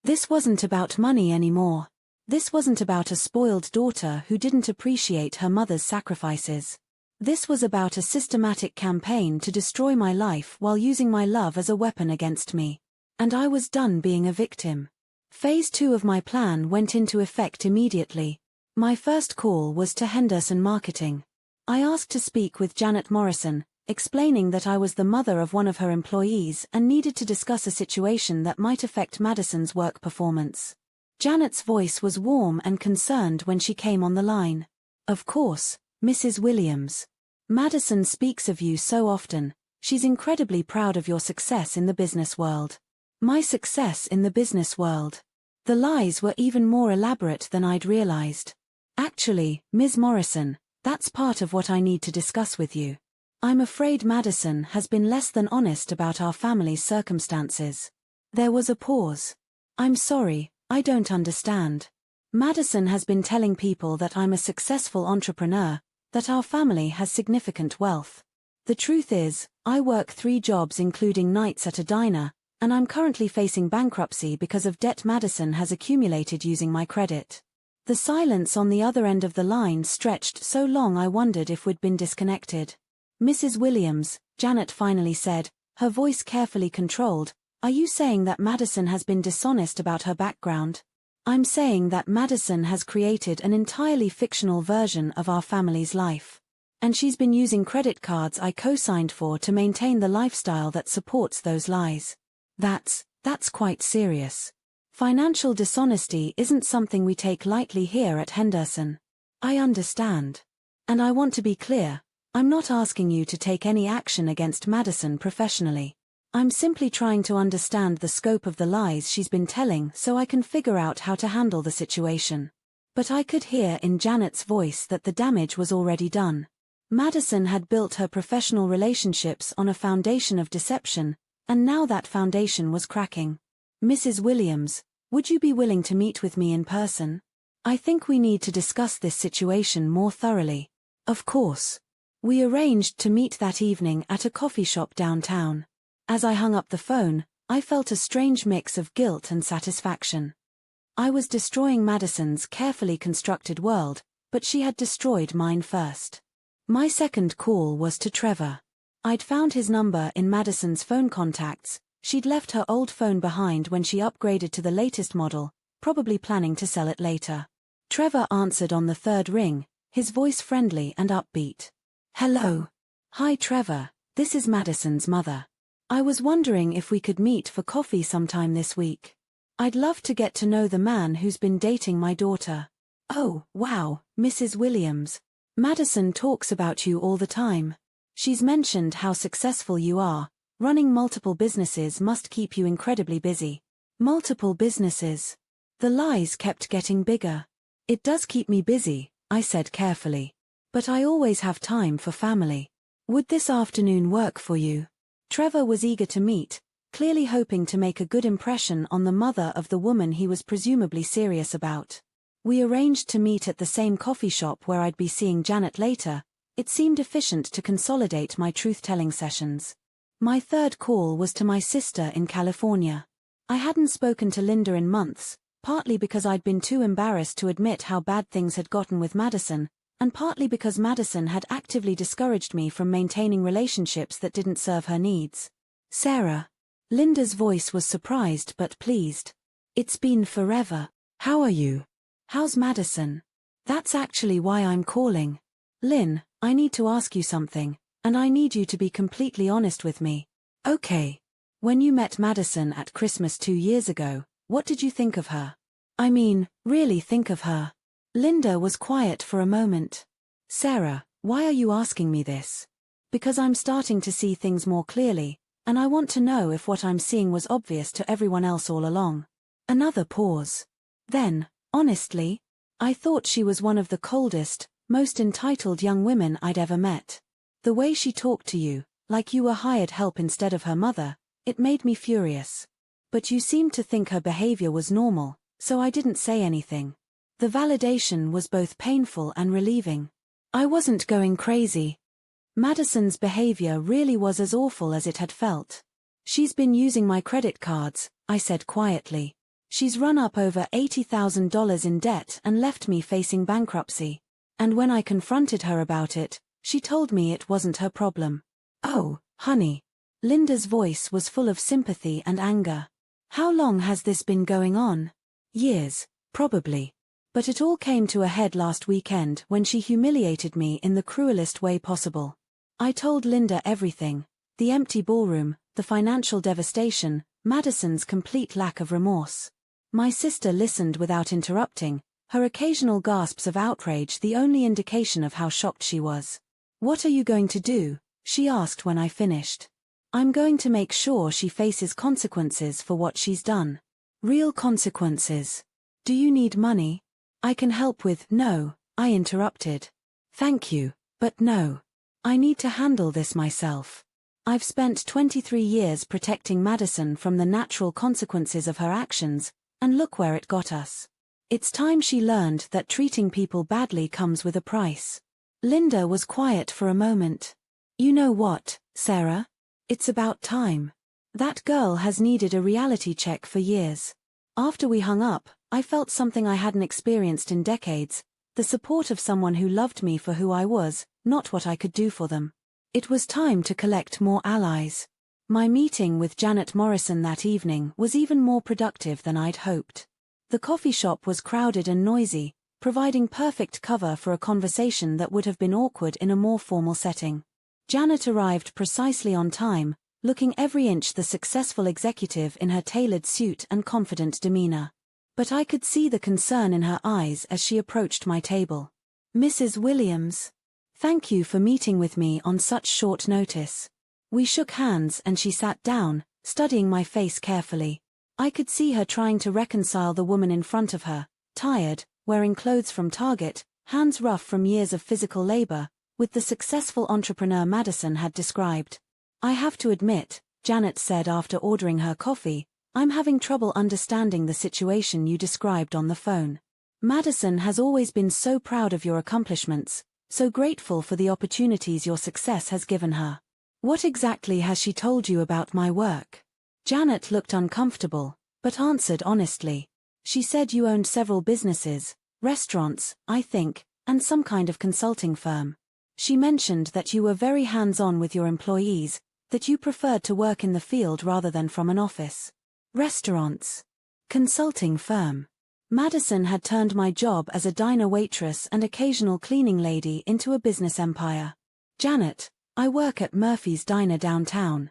This wasn't about money anymore. This wasn't about a spoiled daughter who didn't appreciate her mother's sacrifices. This was about a systematic campaign to destroy my life while using my love as a weapon against me. And I was done being a victim. Phase 2 of my plan went into effect immediately. My first call was to Henderson Marketing. I asked to speak with Janet Morrison, explaining that I was the mother of one of her employees and needed to discuss a situation that might affect Madison's work performance. Janet's voice was warm and concerned when she came on the line. Of course, Mrs. Williams. Madison speaks of you so often. She's incredibly proud of your success in the business world. My success in the business world. The lies were even more elaborate than I'd realized. Actually, Ms. Morrison, that's part of what I need to discuss with you. I'm afraid Madison has been less than honest about our family's circumstances. There was a pause. I'm sorry, I don't understand. Madison has been telling people that I'm a successful entrepreneur, that our family has significant wealth. The truth is, I work 3 jobs including nights at a diner, and I'm currently facing bankruptcy because of debt Madison has accumulated using my credit. The silence on the other end of the line stretched so long I wondered if we'd been disconnected. Mrs. Williams, Janet finally said, her voice carefully controlled, are you saying that Madison has been dishonest about her background? I'm saying that Madison has created an entirely fictional version of our family's life. And she's been using credit cards I co-signed for to maintain the lifestyle that supports those lies. That's quite serious. Financial dishonesty isn't something we take lightly here at Henderson. I understand. And I want to be clear, I'm not asking you to take any action against Madison professionally. I'm simply trying to understand the scope of the lies she's been telling so I can figure out how to handle the situation. But I could hear in Janet's voice that the damage was already done. Madison had built her professional relationships on a foundation of deception, and now that foundation was cracking. Mrs. Williams, would you be willing to meet with me in person? I think we need to discuss this situation more thoroughly. Of course. We arranged to meet that evening at a coffee shop downtown. As I hung up the phone, I felt a strange mix of guilt and satisfaction. I was destroying Madison's carefully constructed world, but she had destroyed mine first. My second call was to Trevor. I'd found his number in Madison's phone contacts. She'd left her old phone behind when she upgraded to the latest model, probably planning to sell it later. Trevor answered on the 3rd ring, his voice friendly and upbeat. Hello. Hi Trevor, this is Madison's mother. I was wondering if we could meet for coffee sometime this week. I'd love to get to know the man who's been dating my daughter. Oh, wow, Mrs. Williams. Madison talks about you all the time. She's mentioned how successful you are. Running multiple businesses must keep you incredibly busy. Multiple businesses. The lies kept getting bigger. It does keep me busy, I said carefully. But I always have time for family. Would this afternoon work for you? Trevor was eager to meet, clearly hoping to make a good impression on the mother of the woman he was presumably serious about. We arranged to meet at the same coffee shop where I'd be seeing Janet later. It seemed efficient to consolidate my truth-telling sessions. My third call was to my sister in California. I hadn't spoken to Linda in months, partly because I'd been too embarrassed to admit how bad things had gotten with Madison, and partly because Madison had actively discouraged me from maintaining relationships that didn't serve her needs. Sarah. Linda's voice was surprised but pleased. It's been forever. How are you? How's Madison? That's actually why I'm calling. Lynn, I need to ask you something, and I need you to be completely honest with me. Okay. When you met Madison at Christmas 2 years ago, what did you think of her? I mean, really think of her. Linda was quiet for a moment. Sarah, why are you asking me this? Because I'm starting to see things more clearly, and I want to know if what I'm seeing was obvious to everyone else all along. Another pause. Then, honestly, I thought she was one of the coldest, most entitled young women I'd ever met. The way she talked to you, like you were hired help instead of her mother, it made me furious. But you seemed to think her behavior was normal, so I didn't say anything. The validation was both painful and relieving. I wasn't going crazy. Madison's behavior really was as awful as it had felt. She's been using my credit cards, I said quietly. She's run up over $80,000 in debt and left me facing bankruptcy. And when I confronted her about it, she told me it wasn't her problem. Oh, honey. Linda's voice was full of sympathy and anger. How long has this been going on? Years, probably. But it all came to a head last weekend when she humiliated me in the cruelest way possible. I told Linda everything: the empty ballroom, the financial devastation, Madison's complete lack of remorse. My sister listened without interrupting, her occasional gasps of outrage the only indication of how shocked she was. What are you going to do? She asked when I finished. I'm going to make sure she faces consequences for what she's done. Real consequences. Do you need money? I can help with— No, I interrupted. Thank you, but no. I need to handle this myself. I've spent 23 years protecting Madison from the natural consequences of her actions, and look where it got us. It's time she learned that treating people badly comes with a price. Linda was quiet for a moment. You know what, Sarah? It's about time. That girl has needed a reality check for years. After we hung up, I felt something I hadn't experienced in decades, the support of someone who loved me for who I was, not what I could do for them. It was time to collect more allies. My meeting with Janet Morrison that evening was even more productive than I'd hoped. The coffee shop was crowded and noisy, providing perfect cover for a conversation that would have been awkward in a more formal setting. Janet arrived precisely on time, looking every inch the successful executive in her tailored suit and confident demeanor. But I could see the concern in her eyes as she approached my table. Mrs. Williams. Thank you for meeting with me on such short notice. We shook hands and she sat down, studying my face carefully. I could see her trying to reconcile the woman in front of her, tired, wearing clothes from Target, hands rough from years of physical labor, with the successful entrepreneur Madison had described. I have to admit, Janet said after ordering her coffee, I'm having trouble understanding the situation you described on the phone. Madison has always been so proud of your accomplishments, so grateful for the opportunities your success has given her. What exactly has she told you about my work? Janet looked uncomfortable, but answered honestly. She said you owned several businesses, restaurants, I think, and some kind of consulting firm. She mentioned that you were very hands-on with your employees, that you preferred to work in the field rather than from an office. Restaurants. Consulting firm. Madison had turned my job as a diner waitress and occasional cleaning lady into a business empire. Janet, I work at Murphy's Diner downtown.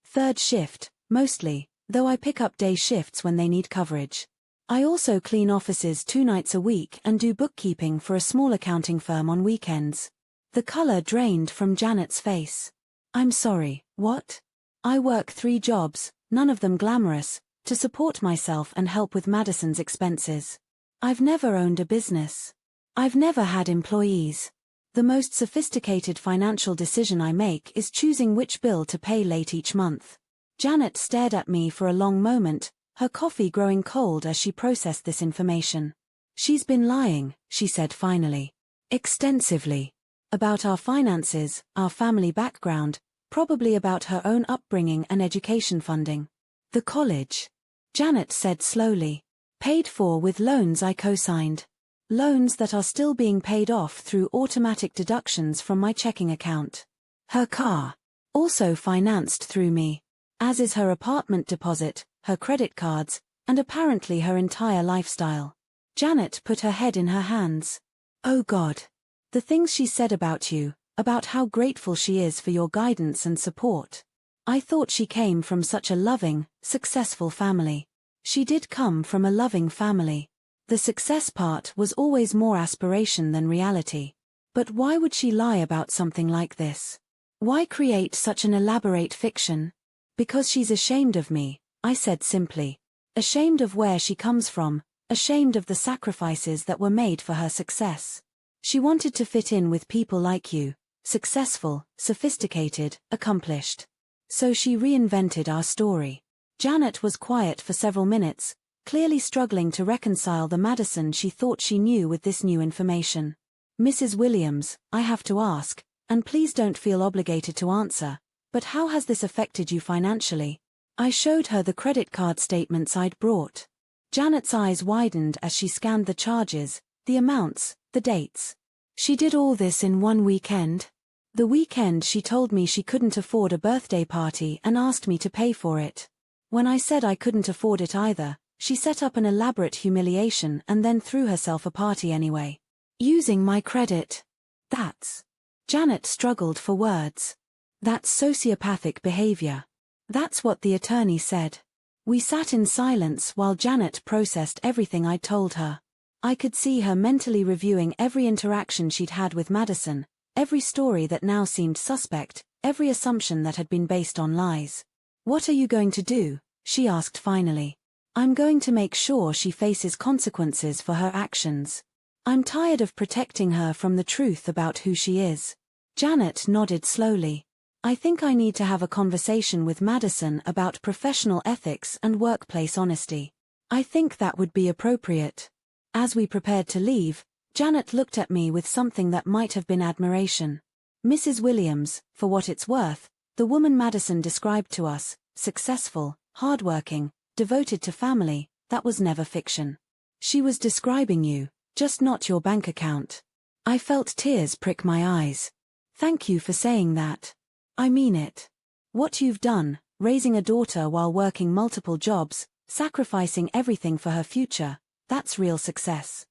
Third shift, mostly, though I pick up day shifts when they need coverage. I also clean offices 2 nights a week and do bookkeeping for a small accounting firm on weekends. The color drained from Janet's face. I'm sorry, what? I work 3 jobs, none of them glamorous, to support myself and help with Madison's expenses. I've never owned a business. I've never had employees. The most sophisticated financial decision I make is choosing which bill to pay late each month. Janet stared at me for a long moment, her coffee growing cold as she processed this information. She's been lying, she said finally. Extensively. About our finances, our family background, Probably about her own upbringing and education funding. The college, Janet said slowly. Paid for with loans I co-signed. Loans that are still being paid off through automatic deductions from my checking account. Her car, also financed through me. As is her apartment deposit, her credit cards, and apparently her entire lifestyle. Janet put her head in her hands. Oh God. The things she said about you, about how grateful she is for your guidance and support. I thought she came from such a loving, successful family. She did come from a loving family. The success part was always more aspiration than reality. But why would she lie about something like this? Why create such an elaborate fiction? Because she's ashamed of me, I said simply. Ashamed of where she comes from, ashamed of the sacrifices that were made for her success. She wanted to fit in with people like you, successful, sophisticated, accomplished. So she reinvented our story. Janet was quiet for several minutes, clearly struggling to reconcile the Madison she thought she knew with this new information. Mrs. Williams, I have to ask, and please don't feel obligated to answer, but how has this affected you financially? I showed her the credit card statements I'd brought. Janet's eyes widened as she scanned the charges, the amounts, the dates. She did all this in one weekend? The weekend she told me she couldn't afford a birthday party and asked me to pay for it. When I said I couldn't afford it either, she set up an elaborate humiliation and then threw herself a party anyway. Using my credit. That's. Janet struggled for words. That's sociopathic behavior. That's what the attorney said. We sat in silence while Janet processed everything I'd told her. I could see her mentally reviewing every interaction she'd had with Madison, every story that now seemed suspect, every assumption that had been based on lies. What are you going to do? She asked finally. I'm going to make sure she faces consequences for her actions. I'm tired of protecting her from the truth about who she is. Janet nodded slowly. I think I need to have a conversation with Madison about professional ethics and workplace honesty. I think that would be appropriate. As we prepared to leave, Janet looked at me with something that might have been admiration. Mrs. Williams, for what it's worth, the woman Madison described to us, successful, hardworking, devoted to family, that was never fiction. She was describing you, just not your bank account. I felt tears prick my eyes. Thank you for saying that. I mean it. What you've done, raising a daughter while working multiple jobs, sacrificing everything for her future, that's real success.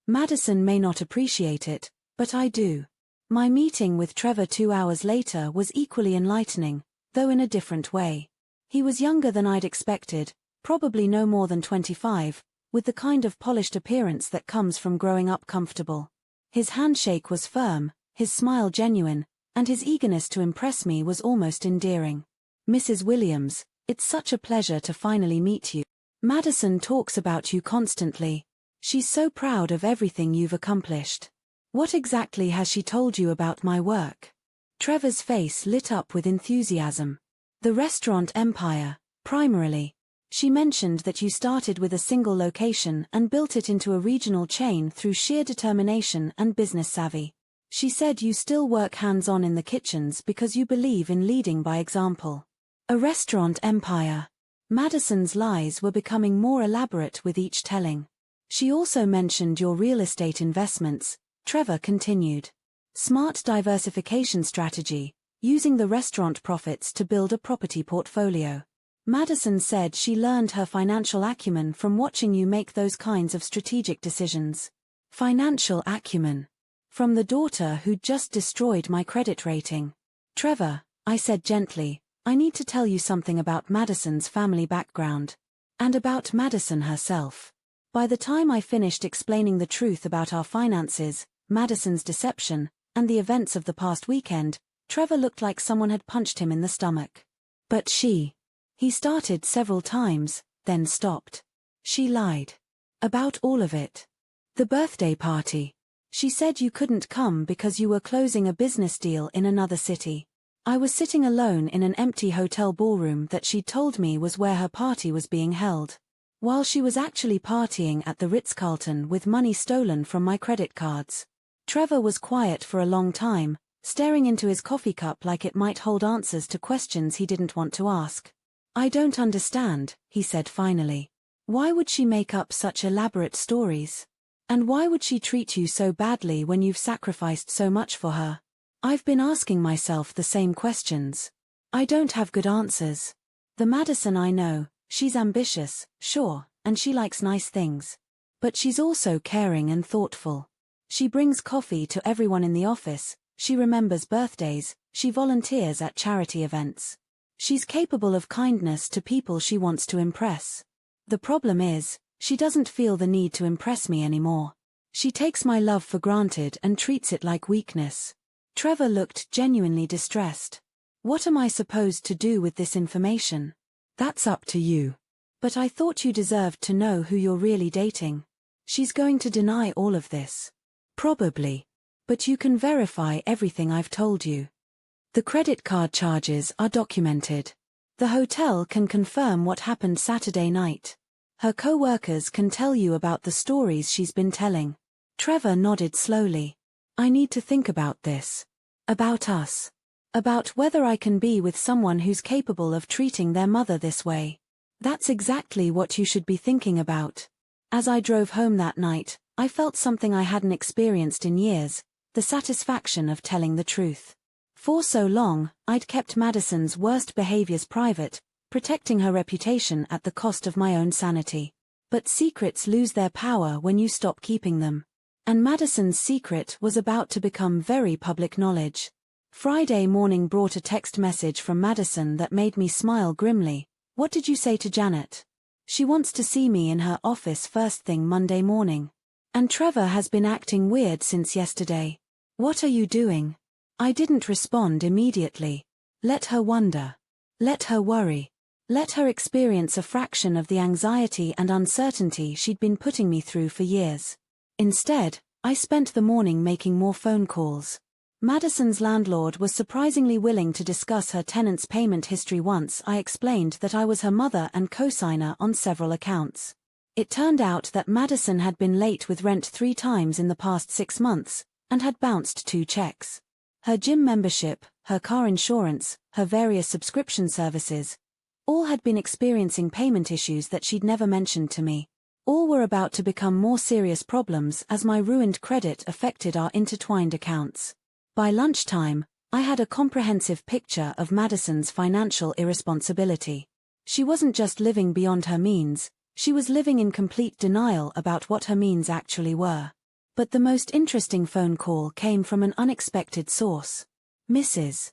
Madison may not appreciate it, but I do. My meeting with Trevor 2 hours later was equally enlightening, though in a different way. He was younger than I'd expected, probably no more than 25, with the kind of polished appearance that comes from growing up comfortable. His handshake was firm, his smile genuine, and his eagerness to impress me was almost endearing. Mrs. Williams, it's such a pleasure to finally meet you. Madison talks about you constantly. She's so proud of everything you've accomplished. What exactly has she told you about my work? Trevor's face lit up with enthusiasm. The restaurant empire, primarily. She mentioned that you started with a single location and built it into a regional chain through sheer determination and business savvy. She said you still work hands-on in the kitchens because you believe in leading by example. A restaurant empire. Madison's lies were becoming more elaborate with each telling. She also mentioned your real estate investments, Trevor continued. Smart diversification strategy, using the restaurant profits to build a property portfolio. Madison said she learned her financial acumen from watching you make those kinds of strategic decisions. Financial acumen. From the daughter who'd just destroyed my credit rating. Trevor, I said gently, I need to tell you something about Madison's family background. And about Madison herself. By the time I finished explaining the truth about our finances, Madison's deception, and the events of the past weekend, Trevor looked like someone had punched him in the stomach. But she. He started several times, then stopped. She lied. About all of it. The birthday party. She said you couldn't come because you were closing a business deal in another city. I was sitting alone in an empty hotel ballroom that she'd told me was where her party was being held. While she was actually partying at the Ritz-Carlton with money stolen from my credit cards. Trevor was quiet for a long time, staring into his coffee cup like it might hold answers to questions he didn't want to ask. "I don't understand," he said finally. "Why would she make up such elaborate stories? And why would she treat you so badly when you've sacrificed so much for her?" I've been asking myself the same questions. I don't have good answers. The Madison I know, she's ambitious, sure, and she likes nice things. But she's also caring and thoughtful. She brings coffee to everyone in the office, she remembers birthdays, she volunteers at charity events. She's capable of kindness to people she wants to impress. The problem is, she doesn't feel the need to impress me anymore. She takes my love for granted and treats it like weakness. Trevor looked genuinely distressed. "What am I supposed to do with this information?" "That's up to you. But I thought you deserved to know who you're really dating." "She's going to deny all of this." "Probably. But you can verify everything I've told you. The credit card charges are documented. The hotel can confirm what happened Saturday night. Her co-workers can tell you about the stories she's been telling." Trevor nodded slowly. "I need to think about this. About us. About whether I can be with someone who's capable of treating their mother this way." "That's exactly what you should be thinking about." As I drove home that night, I felt something I hadn't experienced in years, the satisfaction of telling the truth. For so long, I'd kept Madison's worst behaviors private, protecting her reputation at the cost of my own sanity. But secrets lose their power when you stop keeping them. And Madison's secret was about to become very public knowledge. Friday morning brought a text message from Madison that made me smile grimly. "What did you say to Janet?" "She wants to see me in her office first thing Monday morning. And Trevor has been acting weird since yesterday." "What are you doing?" I didn't respond immediately. Let her wonder. Let her worry. Let her experience a fraction of the anxiety and uncertainty she'd been putting me through for years. Instead, I spent the morning making more phone calls. Madison's landlord was surprisingly willing to discuss her tenant's payment history once I explained that I was her mother and co-signer on several accounts. It turned out that Madison had been late with rent 3 times in the past 6 months, and had bounced 2 checks. Her gym membership, her car insurance, her various subscription services, all had been experiencing payment issues that she'd never mentioned to me. All were about to become more serious problems as my ruined credit affected our intertwined accounts. By lunchtime, I had a comprehensive picture of Madison's financial irresponsibility. She wasn't just living beyond her means, she was living in complete denial about what her means actually were. But the most interesting phone call came from an unexpected source. "Mrs.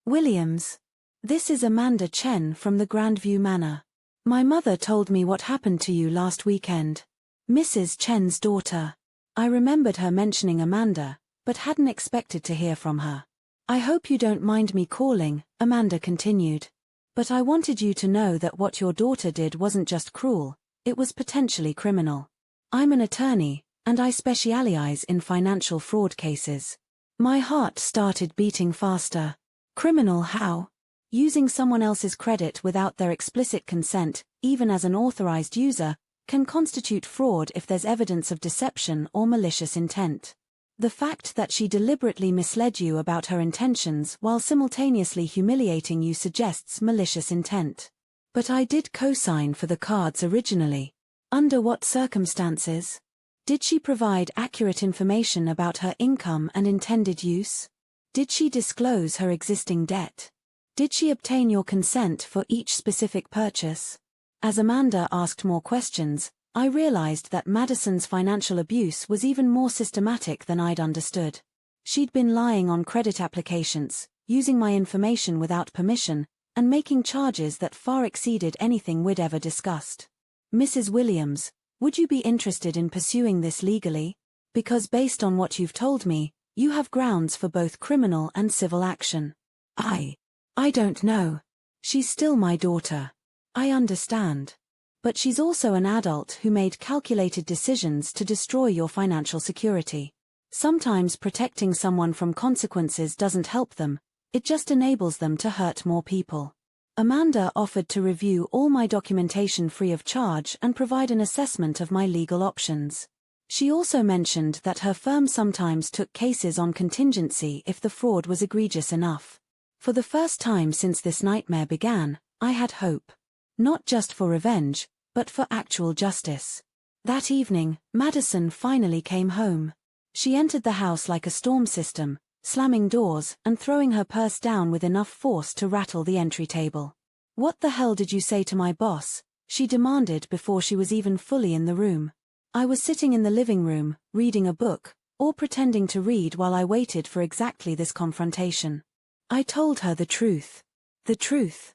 Williams. This is Amanda Chen from the Grandview Manor. My mother told me what happened to you last weekend." Mrs. Chen's daughter. I remembered her mentioning Amanda, but hadn't expected to hear from her. "I hope you don't mind me calling," Amanda continued. "But I wanted you to know that what your daughter did wasn't just cruel, it was potentially criminal. I'm an attorney, and I specialize in financial fraud cases." My heart started beating faster. Criminal how? Using someone else's credit without their explicit consent, even as an authorized user, can constitute fraud if there's evidence of deception or malicious intent. The fact that she deliberately misled you about her intentions while simultaneously humiliating you suggests malicious intent. But I did co-sign for the cards originally. Under what circumstances? Did she provide accurate information about her income and intended use? Did she disclose her existing debt? Did she obtain your consent for each specific purchase? As Amanda asked more questions, I realized that Madison's financial abuse was even more systematic than I'd understood. She'd been lying on credit applications, using my information without permission, and making charges that far exceeded anything we'd ever discussed. "Mrs. Williams, would you be interested in pursuing this legally? Because based on what you've told me, you have grounds for both criminal and civil action." I don't know. She's still my daughter. I understand. But she's also an adult who made calculated decisions to destroy your financial security. Sometimes protecting someone from consequences doesn't help them, it just enables them to hurt more people. Amanda offered to review all my documentation free of charge and provide an assessment of my legal options. She also mentioned that her firm sometimes took cases on contingency if the fraud was egregious enough. For the first time since this nightmare began, I had hope. Not just for revenge, but for actual justice. That evening, Madison finally came home. She entered the house like a storm system, slamming doors and throwing her purse down with enough force to rattle the entry table. "What the hell did you say to my boss?" she demanded before she was even fully in the room. I was sitting in the living room, reading a book, or pretending to read while I waited for exactly this confrontation. I told her the truth. The truth.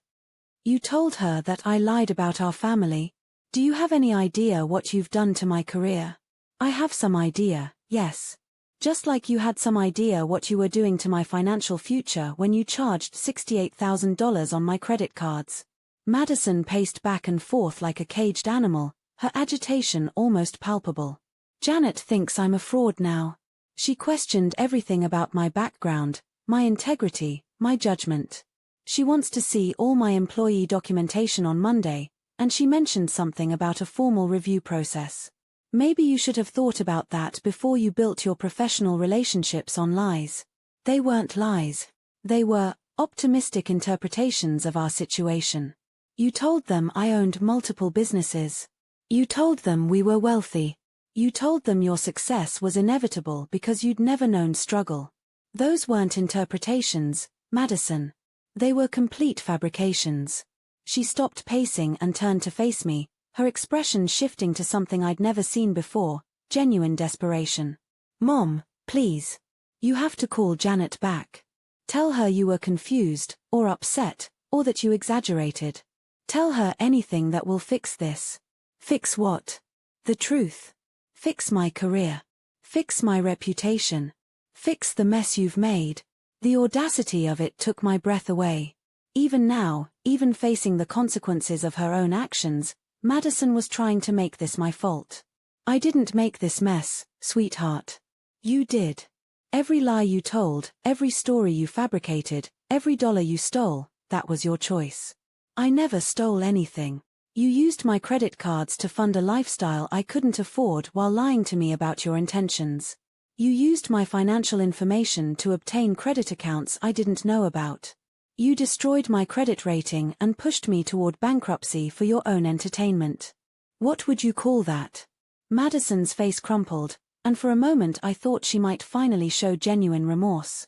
"You told her that I lied about our family. Do you have any idea what you've done to my career?" "I have some idea, yes. Just like you had some idea what you were doing to my financial future when you charged $68,000 on my credit cards." Madison paced back and forth like a caged animal, her agitation almost palpable. "Janet thinks I'm a fraud now. She questioned everything about my background, my integrity, my judgment. She wants to see all my employee documentation on Monday, and she mentioned something about a formal review process. Maybe you should have thought about that before you built your professional relationships on lies." They weren't lies. They were optimistic interpretations of our situation. "You told them I owned multiple businesses. You told them we were wealthy. You told them your success was inevitable because you'd never known struggle. Those weren't interpretations, Madison. They were complete fabrications." She stopped pacing and turned to face me, her expression shifting to something I'd never seen before, genuine desperation. "Mom, please. You have to call Janet back. Tell her you were confused, or upset, or that you exaggerated. Tell her anything that will fix this." "Fix what?" "The truth. Fix my career. Fix my reputation. Fix the mess you've made." The audacity of it took my breath away. Even now, even facing the consequences of her own actions, Madison was trying to make this my fault. "I didn't make this mess, sweetheart. You did. Every lie you told, every story you fabricated, every dollar you stole, that was your choice. I never stole anything. You used my credit cards to fund a lifestyle I couldn't afford while lying to me about your intentions. You used my financial information to obtain credit accounts I didn't know about. You destroyed my credit rating and pushed me toward bankruptcy for your own entertainment. What would you call that?" Madison's face crumpled, and for a moment I thought she might finally show genuine remorse.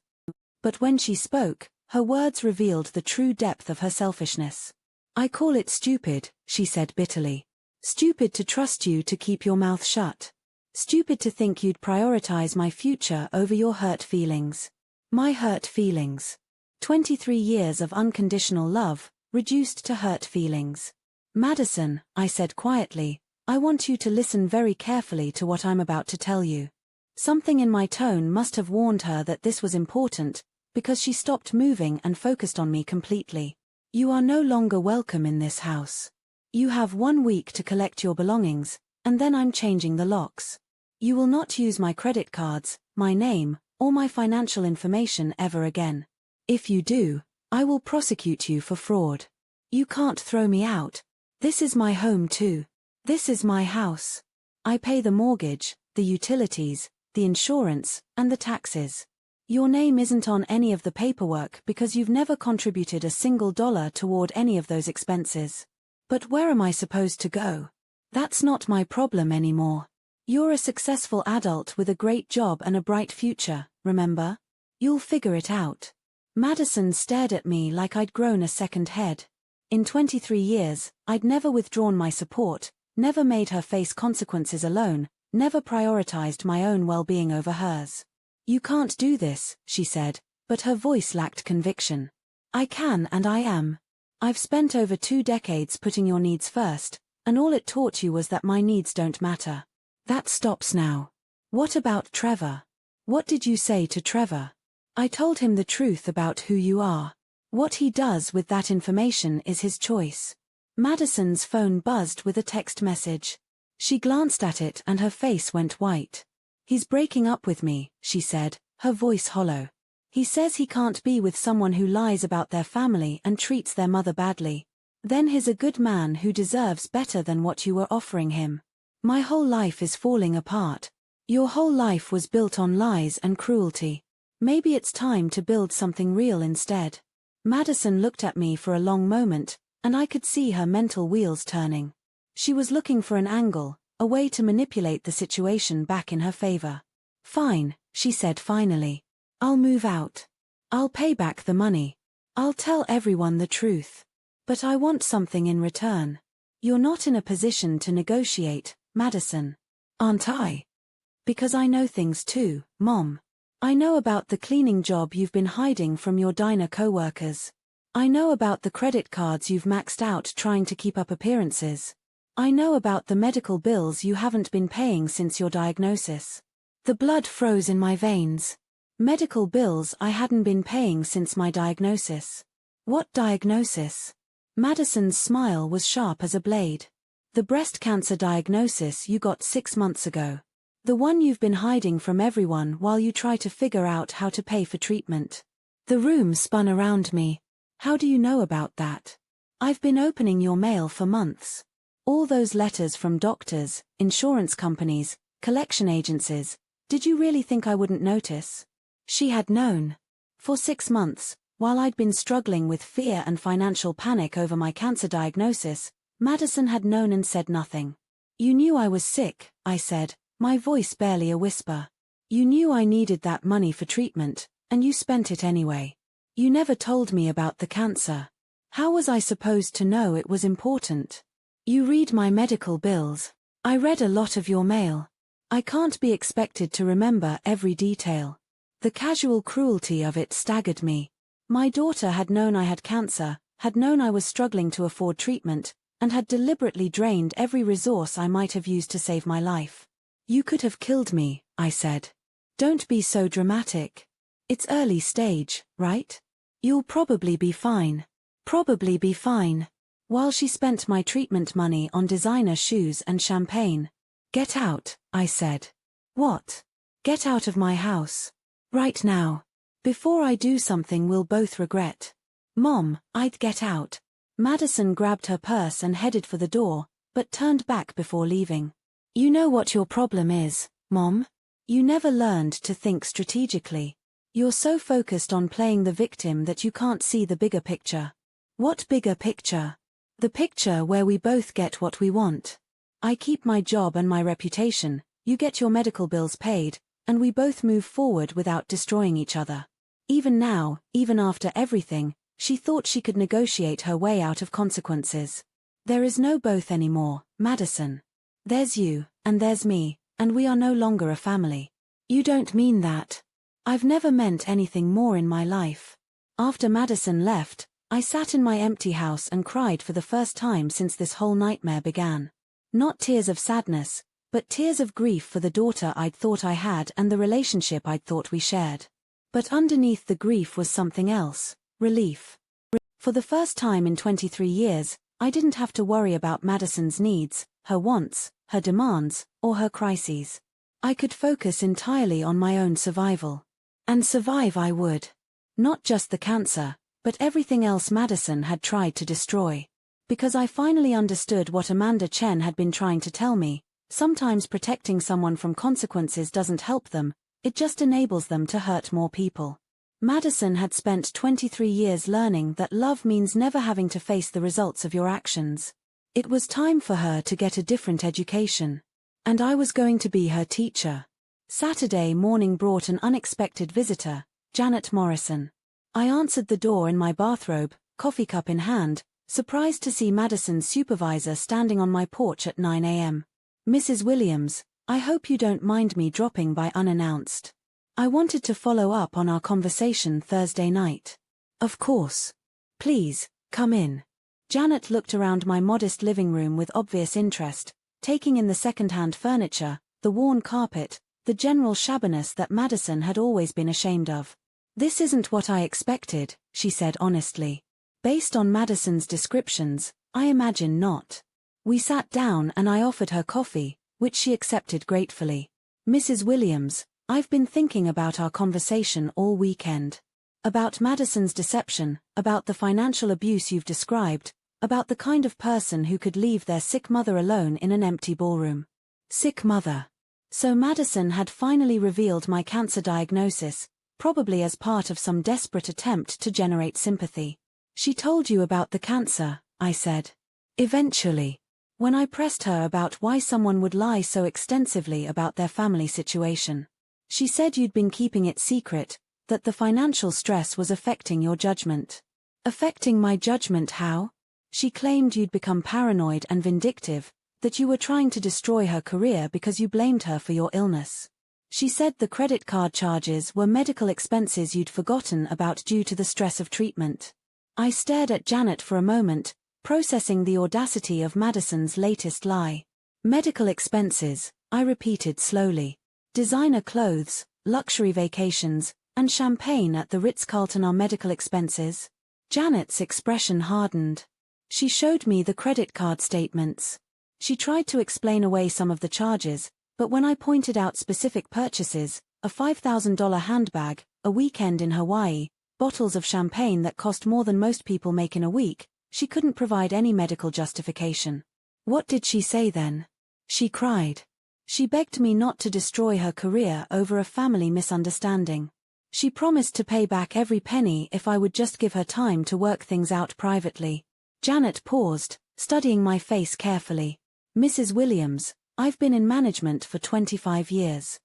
But when she spoke, her words revealed the true depth of her selfishness. "I call it stupid," she said bitterly. "Stupid to trust you to keep your mouth shut. Stupid to think you'd prioritize my future over your hurt feelings. My hurt feelings. 23 years of unconditional love, reduced to hurt feelings." "Madison," I said quietly, "I want you to listen very carefully to what I'm about to tell you." Something in my tone must have warned her that this was important, because she stopped moving and focused on me completely. "You are no longer welcome in this house. You have 1 week to collect your belongings, and then I'm changing the locks. You will not use my credit cards, my name, or my financial information ever again. If you do, I will prosecute you for fraud. You can't throw me out. This is my home too. This is my house. I pay the mortgage, the utilities, the insurance, and the taxes. Your name isn't on any of the paperwork because you've never contributed a single dollar toward any of those expenses. But where am I supposed to go? That's not my problem anymore. You're a successful adult with a great job and a bright future, remember? You'll figure it out." Madison stared at me like I'd grown a second head. In 23 years, I'd never withdrawn my support, never made her face consequences alone, never prioritized my own well-being over hers. "You can't do this," she said, but her voice lacked conviction. "I can and I am. I've spent over 2 decades putting your needs first, and all it taught you was that my needs don't matter. That stops now. What about Trevor? What did you say to Trevor?" "I told him the truth about who you are. What he does with that information is his choice." Madison's phone buzzed with a text message. She glanced at it and her face went white. "He's breaking up with me," she said, her voice hollow. "He says he can't be with someone who lies about their family and treats their mother badly. Then he's a good man who deserves better than what you were offering him. My whole life is falling apart. Your whole life was built on lies and cruelty. Maybe it's time to build something real instead. Madison looked at me for a long moment, and I could see her mental wheels turning. She was looking for an angle, a way to manipulate the situation back in her favor. Fine, she said finally. I'll move out. I'll pay back the money. I'll tell everyone the truth. But I want something in return. You're not in a position to negotiate, Madison. Aren't I? Because I know things too, Mom. I know about the cleaning job you've been hiding from your diner co-workers. I know about the credit cards you've maxed out trying to keep up appearances. I know about the medical bills you haven't been paying since your diagnosis. The blood froze in my veins. Medical bills I hadn't been paying since my diagnosis. What diagnosis? Madison's smile was sharp as a blade. The breast cancer diagnosis you got 6 months ago. The one you've been hiding from everyone while you try to figure out how to pay for treatment. The room spun around me. How do you know about that? I've been opening your mail for months. All those letters from doctors, insurance companies, collection agencies. Did you really think I wouldn't notice? She had known. For 6 months, while I'd been struggling with fear and financial panic over my cancer diagnosis, Madison had known and said nothing. You knew I was sick, I said, my voice barely a whisper. You knew I needed that money for treatment, and you spent it anyway. You never told me about the cancer. How was I supposed to know it was important? You read my medical bills. I read a lot of your mail. I can't be expected to remember every detail. The casual cruelty of it staggered me. My daughter had known I had cancer, had known I was struggling to afford treatment, and had deliberately drained every resource I might have used to save my life. You could have killed me, I said. Don't be so dramatic. It's early stage, right? You'll probably be fine. Probably be fine. While she spent my treatment money on designer shoes and champagne. Get out, I said. What? Get out of my house. Right now. Before I do something we'll both regret. Mom, I'd get out. Madison grabbed her purse and headed for the door, but turned back before leaving. You know what your problem is, Mom? You never learned to think strategically. You're so focused on playing the victim that you can't see the bigger picture. What bigger picture? The picture where we both get what we want. I keep my job and my reputation, you get your medical bills paid, and we both move forward without destroying each other. Even now, even after everything, she thought she could negotiate her way out of consequences. There is no both anymore, Madison. There's you, and there's me, and we are no longer a family. You don't mean that. I've never meant anything more in my life. After Madison left, I sat in my empty house and cried for the first time since this whole nightmare began. Not tears of sadness, but tears of grief for the daughter I'd thought I had and the relationship I'd thought we shared. But underneath the grief was something else, relief. For the first time in 23 years, I didn't have to worry about Madison's needs, her wants, her demands, or her crises. I could focus entirely on my own survival. And survive I would. Not just the cancer, but everything else Madison had tried to destroy. Because I finally understood what Amanda Chen had been trying to tell me, sometimes protecting someone from consequences doesn't help them, it just enables them to hurt more people. Madison had spent 23 years learning that love means never having to face the results of your actions. It was time for her to get a different education. And I was going to be her teacher. Saturday morning brought an unexpected visitor, Janet Morrison. I answered the door in my bathrobe, coffee cup in hand, surprised to see Madison's supervisor standing on my porch at 9 a.m. Mrs. Williams, I hope you don't mind me dropping by unannounced. I wanted to follow up on our conversation Thursday night. Of course. Please, come in. Janet looked around my modest living room with obvious interest, taking in the second-hand furniture, the worn carpet, the general shabbiness that Madison had always been ashamed of. This isn't what I expected, she said honestly. Based on Madison's descriptions, I imagine not. We sat down and I offered her coffee, which she accepted gratefully. Mrs. Williams, I've been thinking about our conversation all weekend. About Madison's deception, about the financial abuse you've described, about the kind of person who could leave their sick mother alone in an empty ballroom. Sick mother. So Madison had finally revealed my cancer diagnosis, probably as part of some desperate attempt to generate sympathy. She told you about the cancer, I said. Eventually. When I pressed her about why someone would lie so extensively about their family situation. She said you'd been keeping it secret, that the financial stress was affecting your judgment. Affecting my judgment how? She claimed you'd become paranoid and vindictive, that you were trying to destroy her career because you blamed her for your illness. She said the credit card charges were medical expenses you'd forgotten about due to the stress of treatment. I stared at Janet for a moment, processing the audacity of Madison's latest lie. Medical expenses, I repeated slowly. Designer clothes, luxury vacations, and champagne at the Ritz-Carlton are medical expenses? Janet's expression hardened. She showed me the credit card statements. She tried to explain away some of the charges, but when I pointed out specific purchases, a $5,000 handbag, a weekend in Hawaii, bottles of champagne that cost more than most people make in a week, she couldn't provide any medical justification. What did she say then? She cried. She begged me not to destroy her career over a family misunderstanding. She promised to pay back every penny if I would just give her time to work things out privately. Janet paused, studying my face carefully. Mrs. Williams, I've been in management for 25 years.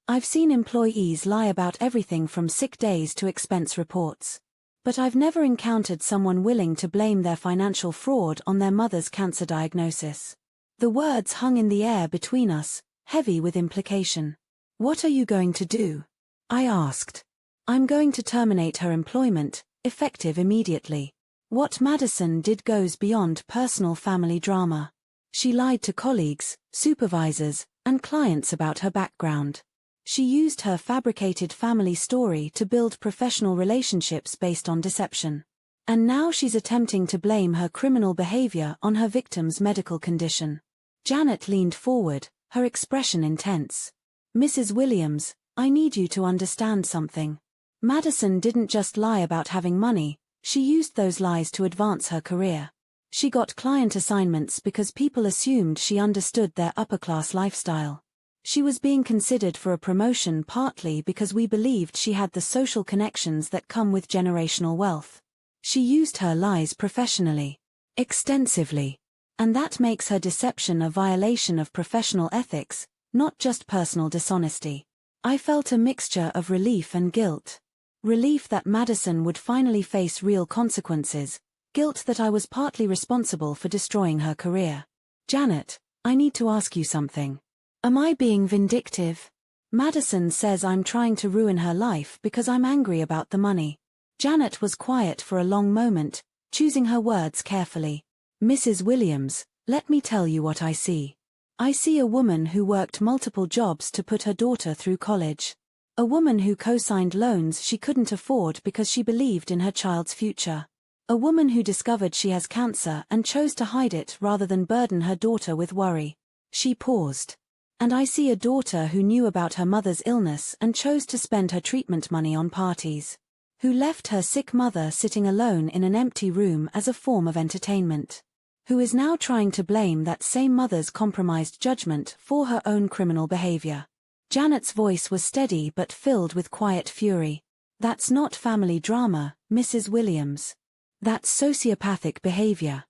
I've seen employees lie about everything from sick days to expense reports. But I've never encountered someone willing to blame their financial fraud on their mother's cancer diagnosis. The words hung in the air between us, heavy with implication. What are you going to do? I asked. I'm going to terminate her employment, effective immediately. What Madison did goes beyond personal family drama. She lied to colleagues, supervisors, and clients about her background. She used her fabricated family story to build professional relationships based on deception. And now she's attempting to blame her criminal behavior on her victim's medical condition. Janet leaned forward, her expression intense. Mrs. Williams, I need you to understand something. Madison didn't just lie about having money, she used those lies to advance her career. She got client assignments because people assumed she understood their upper-class lifestyle. She was being considered for a promotion partly because we believed she had the social connections that come with generational wealth. She used her lies professionally, extensively. And that makes her deception a violation of professional ethics, not just personal dishonesty. I felt a mixture of relief and guilt. Relief that Madison would finally face real consequences, guilt that I was partly responsible for destroying her career. Janet, I need to ask you something. Am I being vindictive? Madison says I'm trying to ruin her life because I'm angry about the money. Janet was quiet for a long moment, choosing her words carefully. Mrs. Williams, let me tell you what I see. I see a woman who worked multiple jobs to put her daughter through college. A woman who co-signed loans she couldn't afford because she believed in her child's future. A woman who discovered she has cancer and chose to hide it rather than burden her daughter with worry. She paused. And I see a daughter who knew about her mother's illness and chose to spend her treatment money on parties. Who left her sick mother sitting alone in an empty room as a form of entertainment. Who is now trying to blame that same mother's compromised judgment for her own criminal behavior. Janet's voice was steady but filled with quiet fury. That's not family drama, Mrs. Williams. That's sociopathic behavior.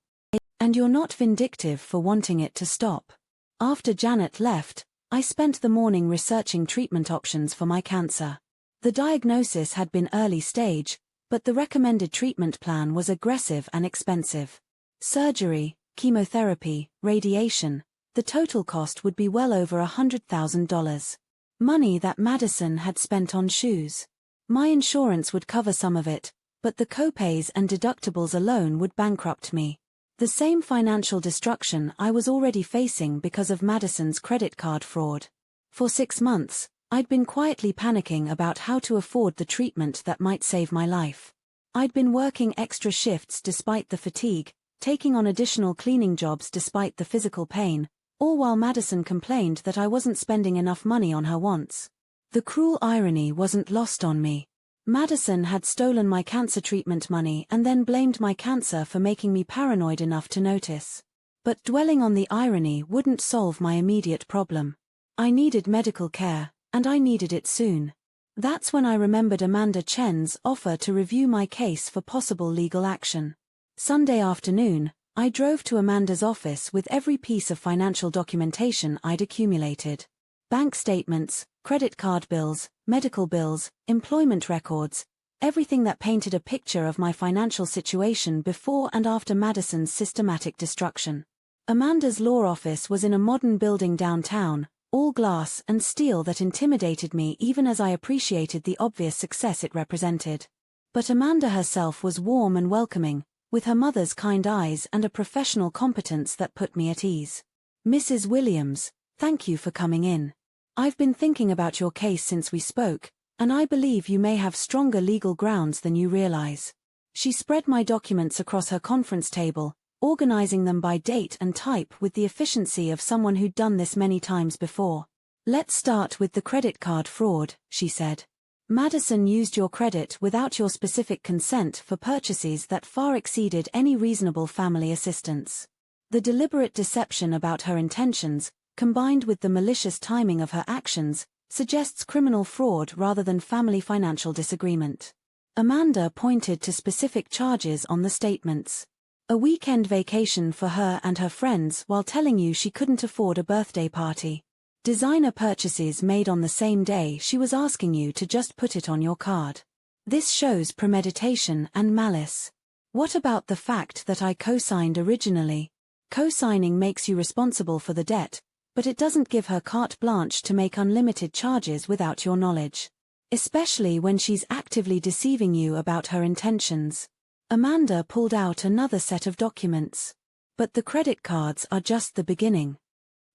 And you're not vindictive for wanting it to stop. After Janet left, I spent the morning researching treatment options for my cancer. The diagnosis had been early stage, but the recommended treatment plan was aggressive and expensive. Surgery, chemotherapy, radiation, the total cost would be well over $100,000. Money that Madison had spent on shoes. My insurance would cover some of it, but the copays and deductibles alone would bankrupt me. The same financial destruction I was already facing because of Madison's credit card fraud. For 6 months, I'd been quietly panicking about how to afford the treatment that might save my life. I'd been working extra shifts despite the fatigue, taking on additional cleaning jobs despite the physical pain, all while Madison complained that I wasn't spending enough money on her wants. The cruel irony wasn't lost on me. Madison had stolen my cancer treatment money and then blamed my cancer for making me paranoid enough to notice. But dwelling on the irony wouldn't solve my immediate problem. I needed medical care, and I needed it soon. That's when I remembered Amanda Chen's offer to review my case for possible legal action. Sunday afternoon, I drove to Amanda's office with every piece of financial documentation I'd accumulated. Bank statements, credit card bills, medical bills, employment records, everything that painted a picture of my financial situation before and after Madison's systematic destruction. Amanda's law office was in a modern building downtown, all glass and steel that intimidated me even as I appreciated the obvious success it represented. But Amanda herself was warm and welcoming, with her mother's kind eyes and a professional competence that put me at ease. "Mrs. Williams, thank you for coming in. I've been thinking about your case since we spoke, and I believe you may have stronger legal grounds than you realize." She spread my documents across her conference table, organizing them by date and type with the efficiency of someone who'd done this many times before. "Let's start with the credit card fraud," she said. "Madison used your credit without your specific consent for purchases that far exceeded any reasonable family assistance. The deliberate deception about her intentions, combined with the malicious timing of her actions, suggests criminal fraud rather than family financial disagreement." Amanda pointed to specific charges on the statements. "A weekend vacation for her and her friends while telling you she couldn't afford a birthday party. Designer purchases made on the same day she was asking you to just put it on your card. This shows premeditation and malice. What about the fact that I co-signed originally? Co-signing makes you responsible for the debt, but it doesn't give her carte blanche to make unlimited charges without your knowledge. Especially when she's actively deceiving you about her intentions." Amanda pulled out another set of documents. "But the credit cards are just the beginning.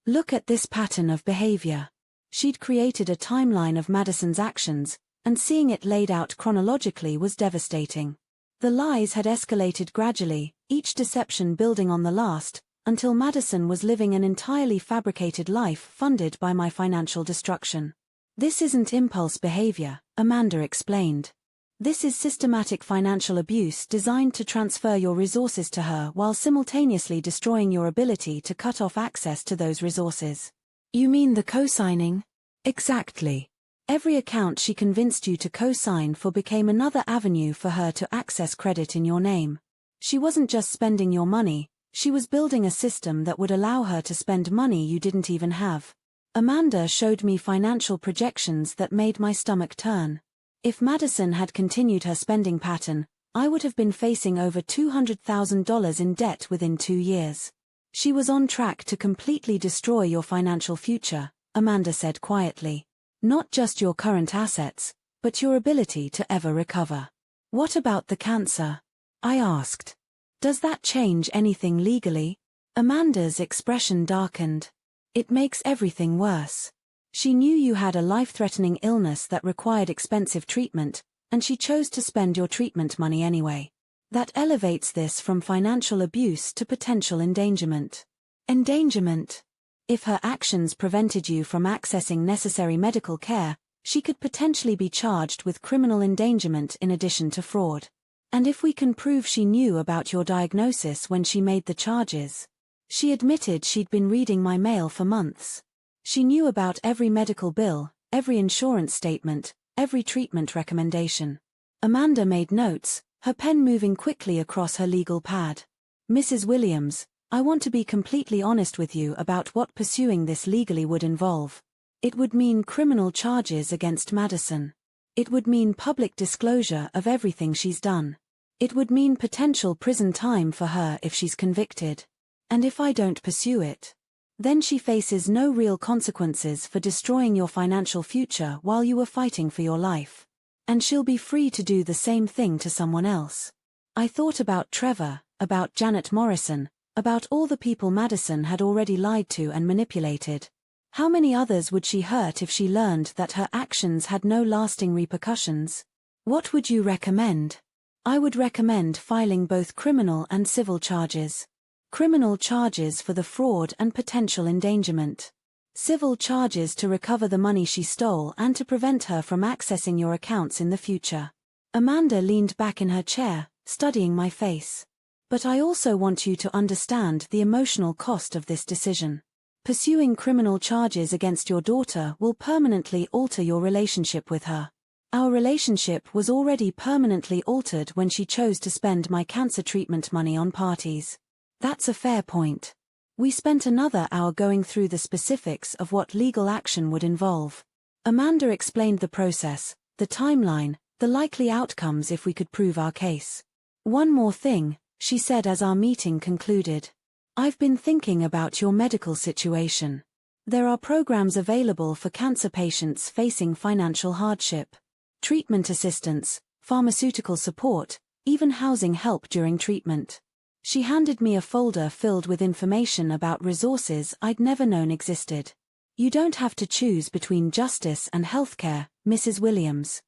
Look at this pattern of behavior." She'd created a timeline of Madison's actions, and seeing it laid out chronologically was devastating. The lies had escalated gradually, each deception building on the last, until Madison was living an entirely fabricated life funded by my financial destruction. "This isn't impulse behavior," Amanda explained. "This is systematic financial abuse designed to transfer your resources to her while simultaneously destroying your ability to cut off access to those resources." "You mean the co-signing?" "Exactly. Every account she convinced you to co-sign for became another avenue for her to access credit in your name. She wasn't just spending your money, she was building a system that would allow her to spend money you didn't even have." Amanda showed me financial projections that made my stomach turn. If Madison had continued her spending pattern, I would have been facing over $200,000 in debt within 2 years. "She was on track to completely destroy your financial future," Amanda said quietly. "Not just your current assets, but your ability to ever recover." "What about the cancer?" I asked. "Does that change anything legally?" Amanda's expression darkened. "It makes everything worse. She knew you had a life-threatening illness that required expensive treatment, and she chose to spend your treatment money anyway. That elevates this from financial abuse to potential endangerment." Endangerment? If her actions prevented you from accessing necessary medical care, she could potentially be charged with criminal endangerment in addition to fraud. And if we can prove she knew about your diagnosis when she made the charges? She admitted she'd been reading my mail for months. She knew about every medical bill, every insurance statement, every treatment recommendation. Amanda made notes, her pen moving quickly across her legal pad. "Mrs. Williams, I want to be completely honest with you about what pursuing this legally would involve. It would mean criminal charges against Madison. It would mean public disclosure of everything she's done. It would mean potential prison time for her if she's convicted. And if I don't pursue it, then she faces no real consequences for destroying your financial future while you were fighting for your life. And she'll be free to do the same thing to someone else." I thought about Trevor, about Janet Morrison, about all the people Madison had already lied to and manipulated. How many others would she hurt if she learned that her actions had no lasting repercussions? "What would you recommend?" "I would recommend filing both criminal and civil charges. Criminal charges for the fraud and potential endangerment. Civil charges to recover the money she stole and to prevent her from accessing your accounts in the future." Amanda leaned back in her chair, studying my face. "But I also want you to understand the emotional cost of this decision. Pursuing criminal charges against your daughter will permanently alter your relationship with her. Our relationship was already permanently altered when she chose to spend my cancer treatment money on parties. That's a fair point. We spent another hour going through the specifics of what legal action would involve. Amanda explained the process, the timeline, the likely outcomes if we could prove our case. One more thing, she said as our meeting concluded. I've been thinking about your medical situation. There are programs available for cancer patients facing financial hardship. Treatment assistance, pharmaceutical support, even housing help during treatment. She handed me a folder filled with information about resources I'd never known existed. You don't have to choose between justice and healthcare, Mrs. Williams.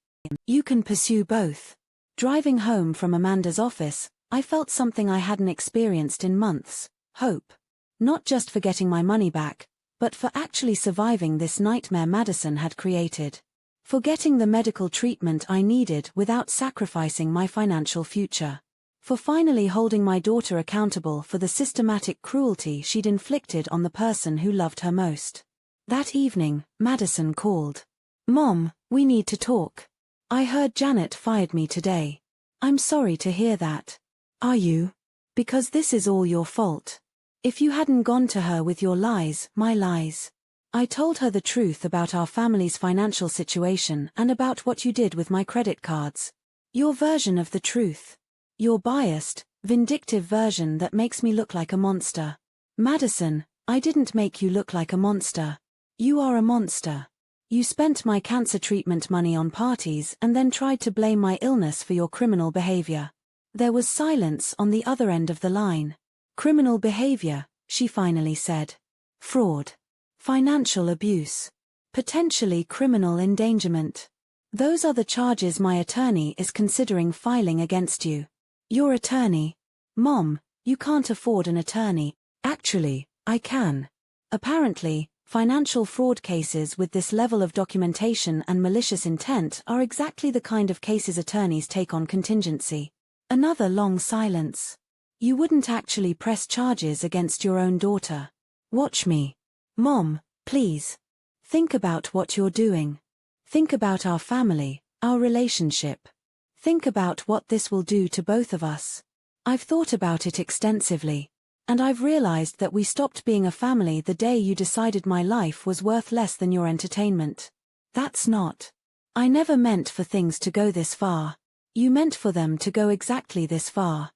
You can pursue both. Driving home from Amanda's office, I felt something I hadn't experienced in months, hope. Not just for getting my money back, but for actually surviving this nightmare Madison had created. For getting the medical treatment I needed without sacrificing my financial future. For finally holding my daughter accountable for the systematic cruelty she'd inflicted on the person who loved her most. That evening, Madison called. Mom, we need to talk. I heard Janet fired me today. I'm sorry to hear that. Are you? Because this is all your fault. If you hadn't gone to her with your lies, my lies. I told her the truth about our family's financial situation and about what you did with my credit cards. Your version of the truth. Your biased, vindictive version that makes me look like a monster. Madison, I didn't make you look like a monster. You are a monster. You spent my cancer treatment money on parties and then tried to blame my illness for your criminal behavior. There was silence on the other end of the line. Criminal behavior, she finally said. Fraud. Financial abuse. Potentially criminal endangerment. Those are the charges my attorney is considering filing against you. Your attorney? Mom, you can't afford an attorney. Actually, I can. Apparently, financial fraud cases with this level of documentation and malicious intent are exactly the kind of cases attorneys take on contingency. Another long silence. You wouldn't actually press charges against your own daughter. Watch me. Mom, please. Think about what you're doing. Think about our family, our relationship. Think about what this will do to both of us. I've thought about it extensively. And I've realized that we stopped being a family the day you decided my life was worth less than your entertainment. That's not. I never meant for things to go this far. You meant for them to go exactly this far.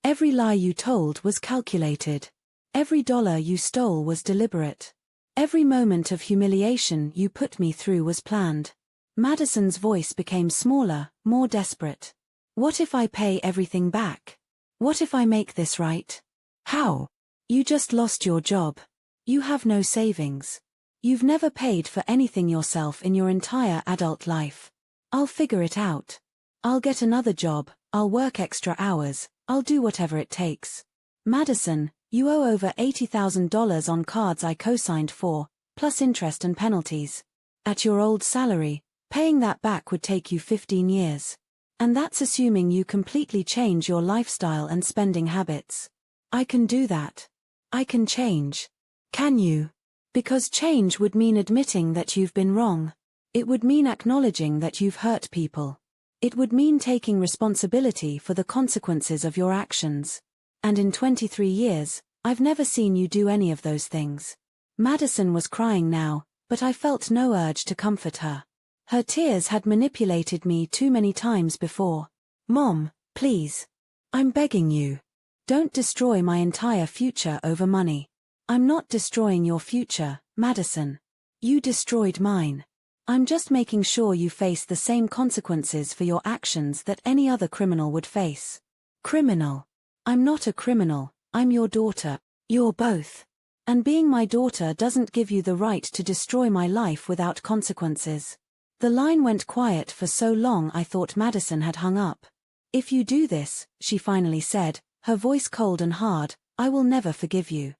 Every lie you told was calculated. Every dollar you stole was deliberate. Every moment of humiliation you put me through was planned. Madison's voice became smaller, more desperate. What if I pay everything back? What if I make this right? How? You just lost your job. You have no savings. You've never paid for anything yourself in your entire adult life. I'll figure it out. I'll get another job, I'll work extra hours, I'll do whatever it takes. Madison, you owe over $80,000 on cards I co-signed for, plus interest and penalties. At your old salary, paying that back would take you 15 years. And that's assuming you completely change your lifestyle and spending habits. I can do that. I can change. Can you? Because change would mean admitting that you've been wrong. It would mean acknowledging that you've hurt people. It would mean taking responsibility for the consequences of your actions. And in 23 years, I've never seen you do any of those things. Madison was crying now, but I felt no urge to comfort her. Her tears had manipulated me too many times before. Mom, please. I'm begging you. Don't destroy my entire future over money. I'm not destroying your future, Madison. You destroyed mine. I'm just making sure you face the same consequences for your actions that any other criminal would face. Criminal. I'm not a criminal, I'm your daughter. You're both. And being my daughter doesn't give you the right to destroy my life without consequences. The line went quiet for so long I thought Madison had hung up. If you do this, she finally said, her voice cold and hard, I will never forgive you.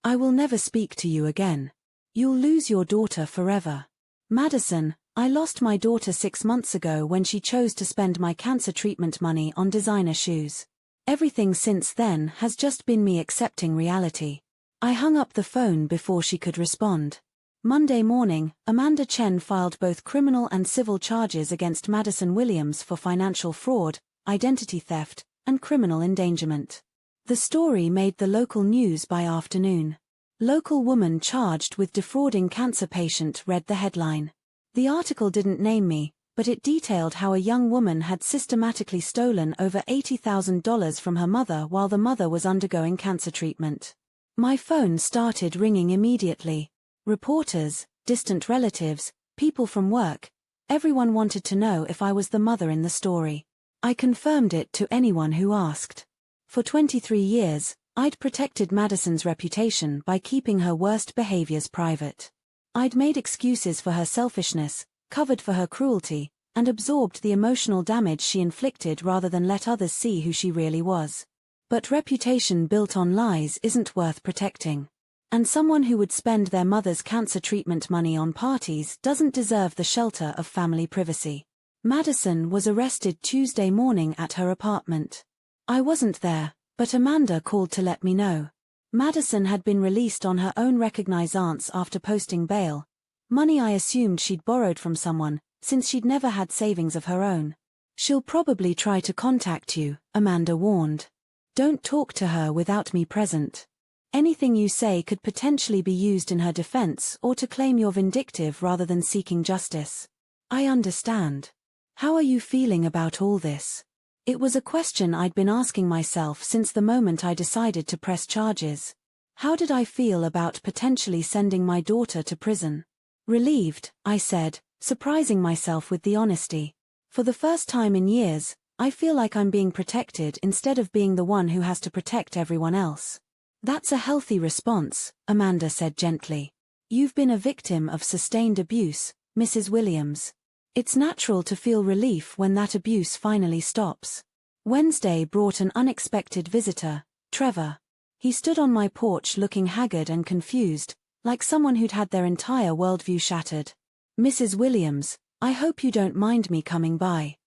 I will never speak to you again. You'll lose your daughter forever. Madison, I lost my daughter 6 months ago when she chose to spend my cancer treatment money on designer shoes. Everything since then has just been me accepting reality. I hung up the phone before she could respond. Monday morning, Amanda Chen filed both criminal and civil charges against Madison Williams for financial fraud, identity theft, and criminal endangerment. The story made the local news by afternoon. Local woman charged with defrauding cancer patient read the headline. The article didn't name me, but it detailed how a young woman had systematically stolen over $80,000 from her mother while the mother was undergoing cancer treatment. My phone started ringing immediately. Reporters, distant relatives, people from work, everyone wanted to know if I was the mother in the story. I confirmed it to anyone who asked. For 23 years, I'd protected Madison's reputation by keeping her worst behaviors private. I'd made excuses for her selfishness, covered for her cruelty, and absorbed the emotional damage she inflicted rather than let others see who she really was. But reputation built on lies isn't worth protecting. And someone who would spend their mother's cancer treatment money on parties doesn't deserve the shelter of family privacy. Madison was arrested Tuesday morning at her apartment. I wasn't there, but Amanda called to let me know. Madison had been released on her own recognizance after posting bail, money I assumed she'd borrowed from someone, since she'd never had savings of her own. She'll probably try to contact you, Amanda warned. Don't talk to her without me present. Anything you say could potentially be used in her defense or to claim you're vindictive rather than seeking justice. I understand. How are you feeling about all this? It was a question I'd been asking myself since the moment I decided to press charges. How did I feel about potentially sending my daughter to prison? Relieved, I said, surprising myself with the honesty. For the first time in years, I feel like I'm being protected instead of being the one who has to protect everyone else. That's a healthy response, Amanda said gently. You've been a victim of sustained abuse, Mrs. Williams. It's natural to feel relief when that abuse finally stops. Wednesday brought an unexpected visitor, Trevor. He stood on my porch looking haggard and confused, like someone who'd had their entire worldview shattered. Mrs. Williams, I hope you don't mind me coming by.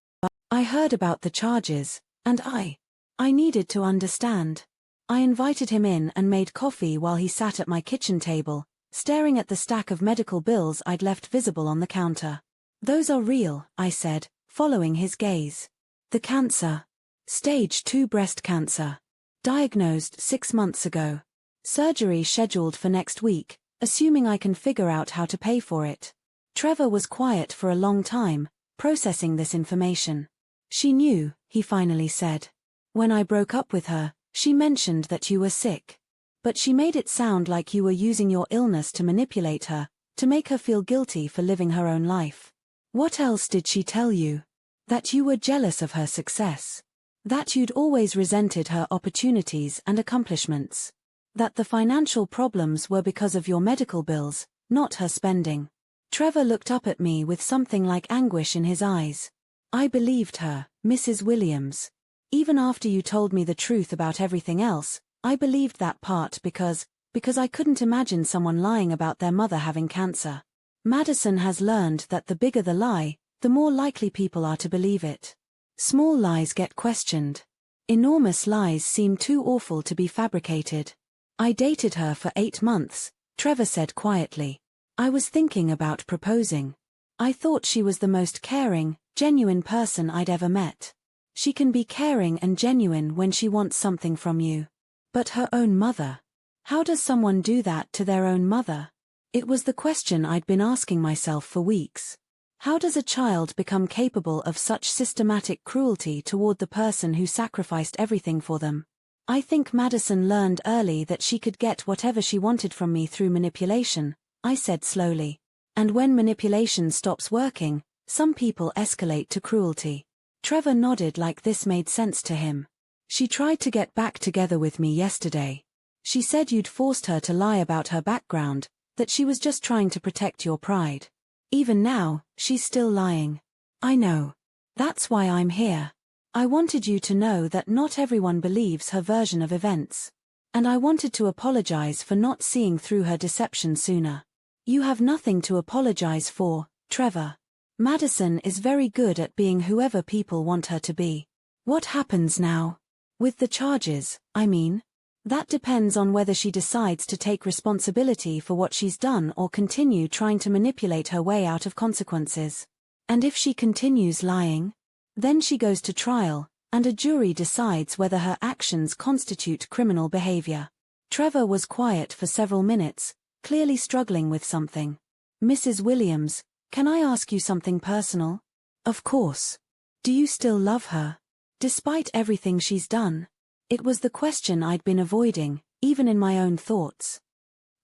I heard about the charges, and I needed to understand. I invited him in and made coffee while he sat at my kitchen table, staring at the stack of medical bills I'd left visible on the counter. Those are real, I said, following his gaze. The cancer. Stage 2 breast cancer. Diagnosed 6 months ago. Surgery scheduled for next week, assuming I can figure out how to pay for it. Trevor was quiet for a long time, processing this information. She knew, he finally said. When I broke up with her, she mentioned that you were sick. But she made it sound like you were using your illness to manipulate her, to make her feel guilty for living her own life. What else did she tell you? That you were jealous of her success. That you'd always resented her opportunities and accomplishments. That the financial problems were because of your medical bills, not her spending. Trevor looked up at me with something like anguish in his eyes. I believed her, Mrs. Williams. Even after you told me the truth about everything else, I believed that part because I couldn't imagine someone lying about their mother having cancer. Madison has learned that the bigger the lie, the more likely people are to believe it. Small lies get questioned. Enormous lies seem too awful to be fabricated. I dated her for 8 months, Trevor said quietly. I was thinking about proposing. I thought she was the most caring, genuine person I'd ever met. She can be caring and genuine when she wants something from you. But her own mother. How does someone do that to their own mother? It was the question I'd been asking myself for weeks. How does a child become capable of such systematic cruelty toward the person who sacrificed everything for them? I think Madison learned early that she could get whatever she wanted from me through manipulation, I said slowly. And when manipulation stops working, some people escalate to cruelty. Trevor nodded like this made sense to him. She tried to get back together with me yesterday. She said you'd forced her to lie about her background, that she was just trying to protect your pride. Even now, she's still lying. I know. That's why I'm here. I wanted you to know that not everyone believes her version of events. And I wanted to apologize for not seeing through her deception sooner. You have nothing to apologize for, Trevor. Madison is very good at being whoever people want her to be. What happens now? With the charges, I mean? That depends on whether she decides to take responsibility for what she's done or continue trying to manipulate her way out of consequences. And if she continues lying, then she goes to trial, and a jury decides whether her actions constitute criminal behavior. Trevor was quiet for several minutes, clearly struggling with something. Mrs. Williams, can I ask you something personal? Of course. Do you still love her? Despite everything she's done? It was the question I'd been avoiding, even in my own thoughts.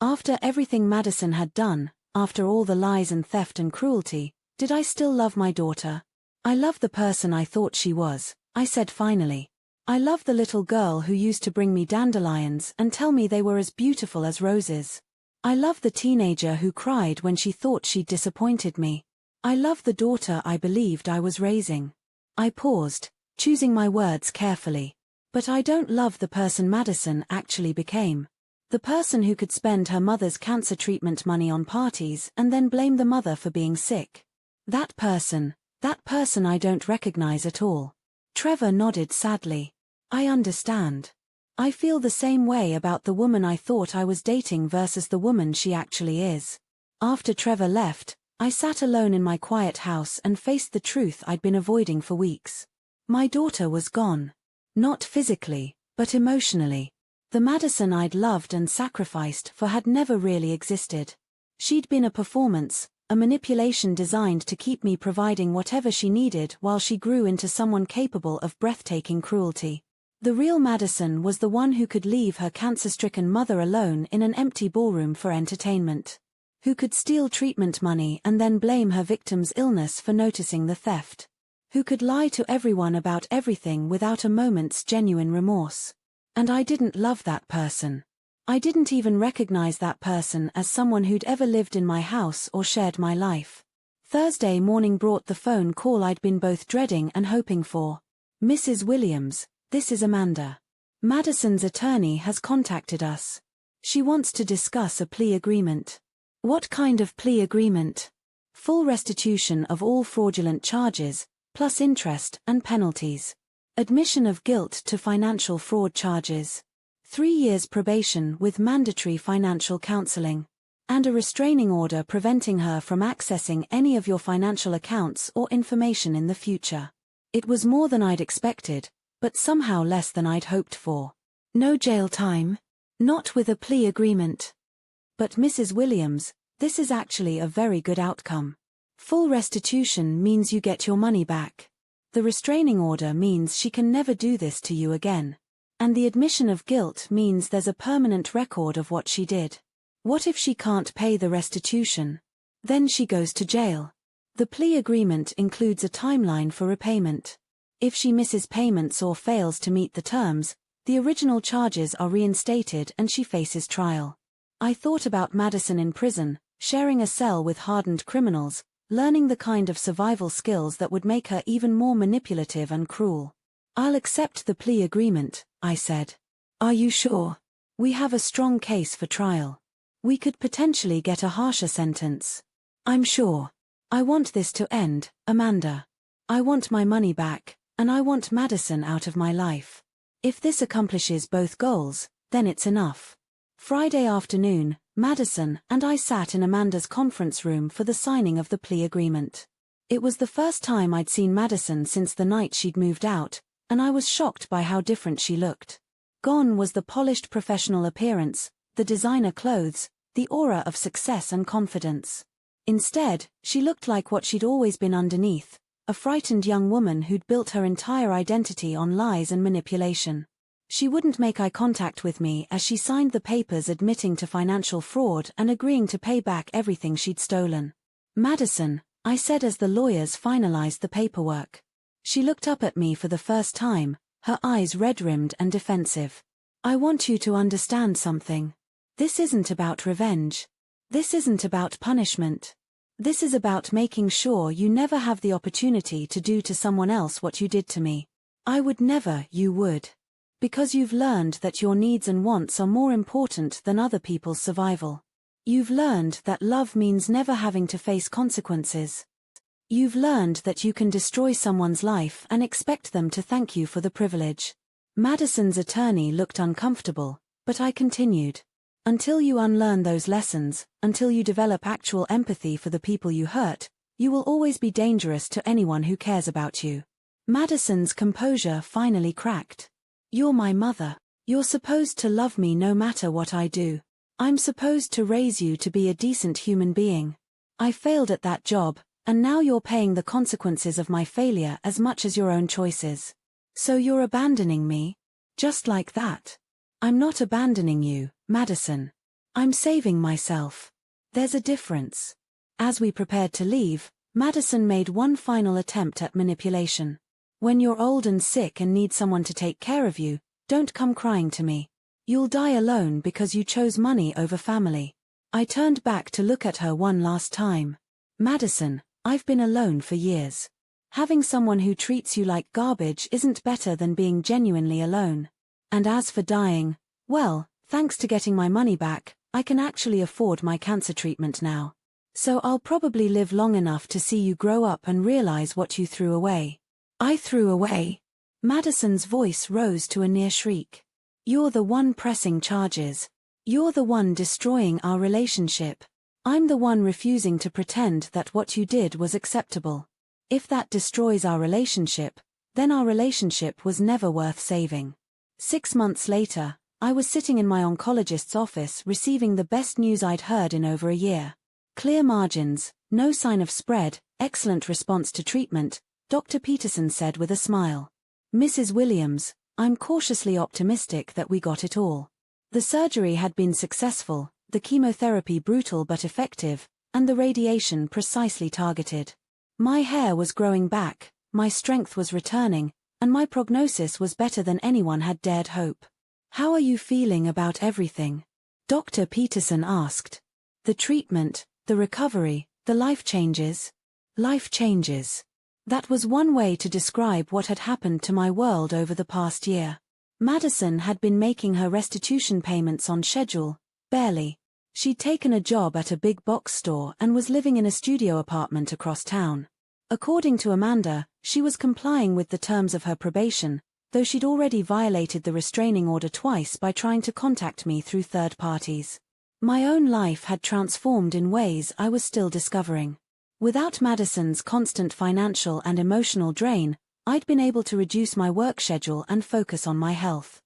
After everything Madison had done, after all the lies and theft and cruelty, did I still love my daughter? I love the person I thought she was, I said finally. I love the little girl who used to bring me dandelions and tell me they were as beautiful as roses. I love the teenager who cried when she thought she'd disappointed me. I love the daughter I believed I was raising. I paused, choosing my words carefully. But I don't love the person Madison actually became. The person who could spend her mother's cancer treatment money on parties and then blame the mother for being sick. That person I don't recognize at all. Trevor nodded sadly. I understand. I feel the same way about the woman I thought I was dating versus the woman she actually is. After Trevor left, I sat alone in my quiet house and faced the truth I'd been avoiding for weeks. My daughter was gone. Not physically, but emotionally. The Madison I'd loved and sacrificed for had never really existed. She'd been a performance, a manipulation designed to keep me providing whatever she needed while she grew into someone capable of breathtaking cruelty. The real Madison was the one who could leave her cancer-stricken mother alone in an empty ballroom for entertainment. Who could steal treatment money and then blame her victim's illness for noticing the theft. Who could lie to everyone about everything without a moment's genuine remorse. And I didn't love that person. I didn't even recognize that person as someone who'd ever lived in my house or shared my life. Thursday morning brought the phone call I'd been both dreading and hoping for. Mrs. Williams, this is Amanda. Madison's attorney has contacted us. She wants to discuss a plea agreement. What kind of plea agreement? Full restitution of all fraudulent charges, plus interest and penalties. Admission of guilt to financial fraud charges. 3 years probation with mandatory financial counseling. And a restraining order preventing her from accessing any of your financial accounts or information in the future. It was more than I'd expected, but somehow less than I'd hoped for. No jail time. Not with a plea agreement. But Mrs. Williams, this is actually a very good outcome. Full restitution means you get your money back. The restraining order means she can never do this to you again. And the admission of guilt means there's a permanent record of what she did. What if she can't pay the restitution? Then she goes to jail. The plea agreement includes a timeline for repayment. If she misses payments or fails to meet the terms, the original charges are reinstated and she faces trial. I thought about Madison in prison, sharing a cell with hardened criminals, learning the kind of survival skills that would make her even more manipulative and cruel. I'll accept the plea agreement, I said. Are you sure? We have a strong case for trial. We could potentially get a harsher sentence. I'm sure. I want this to end, Amanda. I want my money back, and I want Madison out of my life. If this accomplishes both goals, then it's enough. Friday afternoon, Madison and I sat in Amanda's conference room for the signing of the plea agreement. It was the first time I'd seen Madison since the night she'd moved out, and I was shocked by how different she looked. Gone was the polished professional appearance, the designer clothes, the aura of success and confidence. Instead, she looked like what she'd always been underneath, a frightened young woman who'd built her entire identity on lies and manipulation. She wouldn't make eye contact with me as she signed the papers admitting to financial fraud and agreeing to pay back everything she'd stolen. Madison, I said as the lawyers finalized the paperwork. She looked up at me for the first time, her eyes red-rimmed and defensive. I want you to understand something. This isn't about revenge. This isn't about punishment. This is about making sure you never have the opportunity to do to someone else what you did to me. I would never, you would. Because you've learned that your needs and wants are more important than other people's survival. You've learned that love means never having to face consequences. You've learned that you can destroy someone's life and expect them to thank you for the privilege. Madison's attorney looked uncomfortable, But I continued. Until you unlearn those lessons, until you develop actual empathy for the people you hurt, you will always be dangerous to anyone who cares about you. Madison's composure finally cracked. You're my mother. You're supposed to love me no matter what I do. I'm supposed to raise you to be a decent human being. I failed at that job, and now you're paying the consequences of my failure as much as your own choices. So you're abandoning me? Just like that. I'm not abandoning you, Madison. I'm saving myself. There's a difference. As we prepared to leave, Madison made one final attempt at manipulation. When you're old and sick and need someone to take care of you, don't come crying to me. You'll die alone because you chose money over family. I turned back to look at her one last time. Madison, I've been alone for years. Having someone who treats you like garbage isn't better than being genuinely alone. And as for dying, well, thanks to getting my money back, I can actually afford my cancer treatment now. So I'll probably live long enough to see you grow up and realize what you threw away. I threw away? Madison's voice rose to a near shriek. You're the one pressing charges. You're the one destroying our relationship. I'm the one refusing to pretend that what you did was acceptable. If that destroys our relationship, then our relationship was never worth saving. 6 months later, I was sitting in my oncologist's office receiving the best news I'd heard in over a year. Clear margins, no sign of spread, excellent response to treatment, Dr. Peterson said with a smile. Mrs. Williams, I'm cautiously optimistic that we got it all. The surgery had been successful, the chemotherapy brutal but effective, and the radiation precisely targeted. My hair was growing back, my strength was returning, and my prognosis was better than anyone had dared hope. How are you feeling about everything? Dr. Peterson asked. The treatment, the recovery, the life changes. Life changes. That was one way to describe what had happened to my world over the past year. Madison had been making her restitution payments on schedule, barely. She'd taken a job at a big box store and was living in a studio apartment across town. According to Amanda, she was complying with the terms of her probation, though she'd already violated the restraining order twice by trying to contact me through third parties. My own life had transformed in ways I was still discovering. Without Madison's constant financial and emotional drain, I'd been able to reduce my work schedule and focus on my health.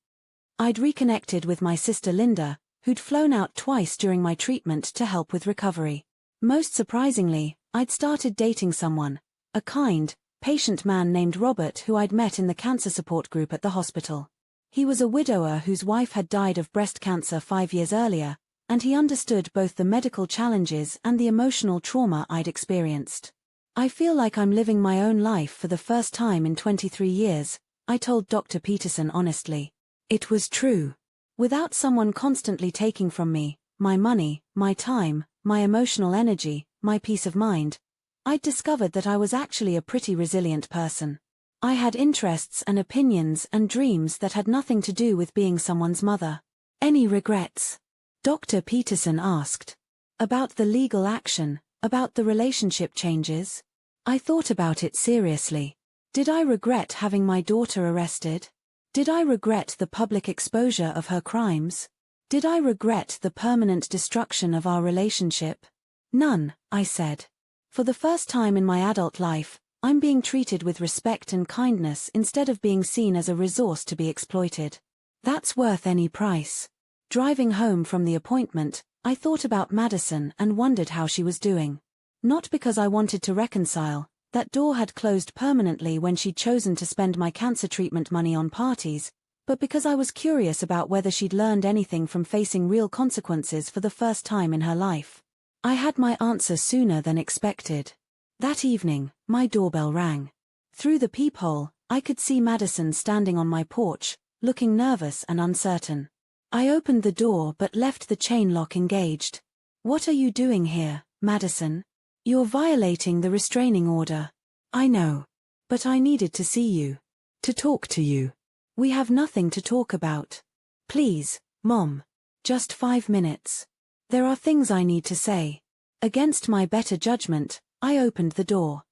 I'd reconnected with my sister Linda, who'd flown out twice during my treatment to help with recovery. Most surprisingly, I'd started dating someone, a kind, patient man named Robert who I'd met in the cancer support group at the hospital. He was a widower whose wife had died of breast cancer 5 years earlier, and he understood both the medical challenges and the emotional trauma I'd experienced. I feel like I'm living my own life for the first time in 23 years, I told Dr. Peterson honestly. It was true. Without someone constantly taking from me, my money, my time, my emotional energy, my peace of mind, I'd discovered that I was actually a pretty resilient person. I had interests and opinions and dreams that had nothing to do with being someone's mother. Any regrets? Dr. Peterson asked. About the legal action, about the relationship changes? I thought about it seriously. Did I regret having my daughter arrested? Did I regret the public exposure of her crimes? Did I regret the permanent destruction of our relationship? None, I said. For the first time in my adult life, I'm being treated with respect and kindness instead of being seen as a resource to be exploited. That's worth any price. Driving home from the appointment, I thought about Madison and wondered how she was doing. Not because I wanted to reconcile, that door had closed permanently when she'd chosen to spend my cancer treatment money on parties, but because I was curious about whether she'd learned anything from facing real consequences for the first time in her life. I had my answer sooner than expected. That evening, my doorbell rang. Through the peephole, I could see Madison standing on my porch, looking nervous and uncertain. I opened the door but left the chain lock engaged. What are you doing here, Madison? You're violating the restraining order. I know. But I needed to see you. To talk to you. We have nothing to talk about. Please, Mom. Just 5 minutes. There are things I need to say. Against my better judgment, I opened the door.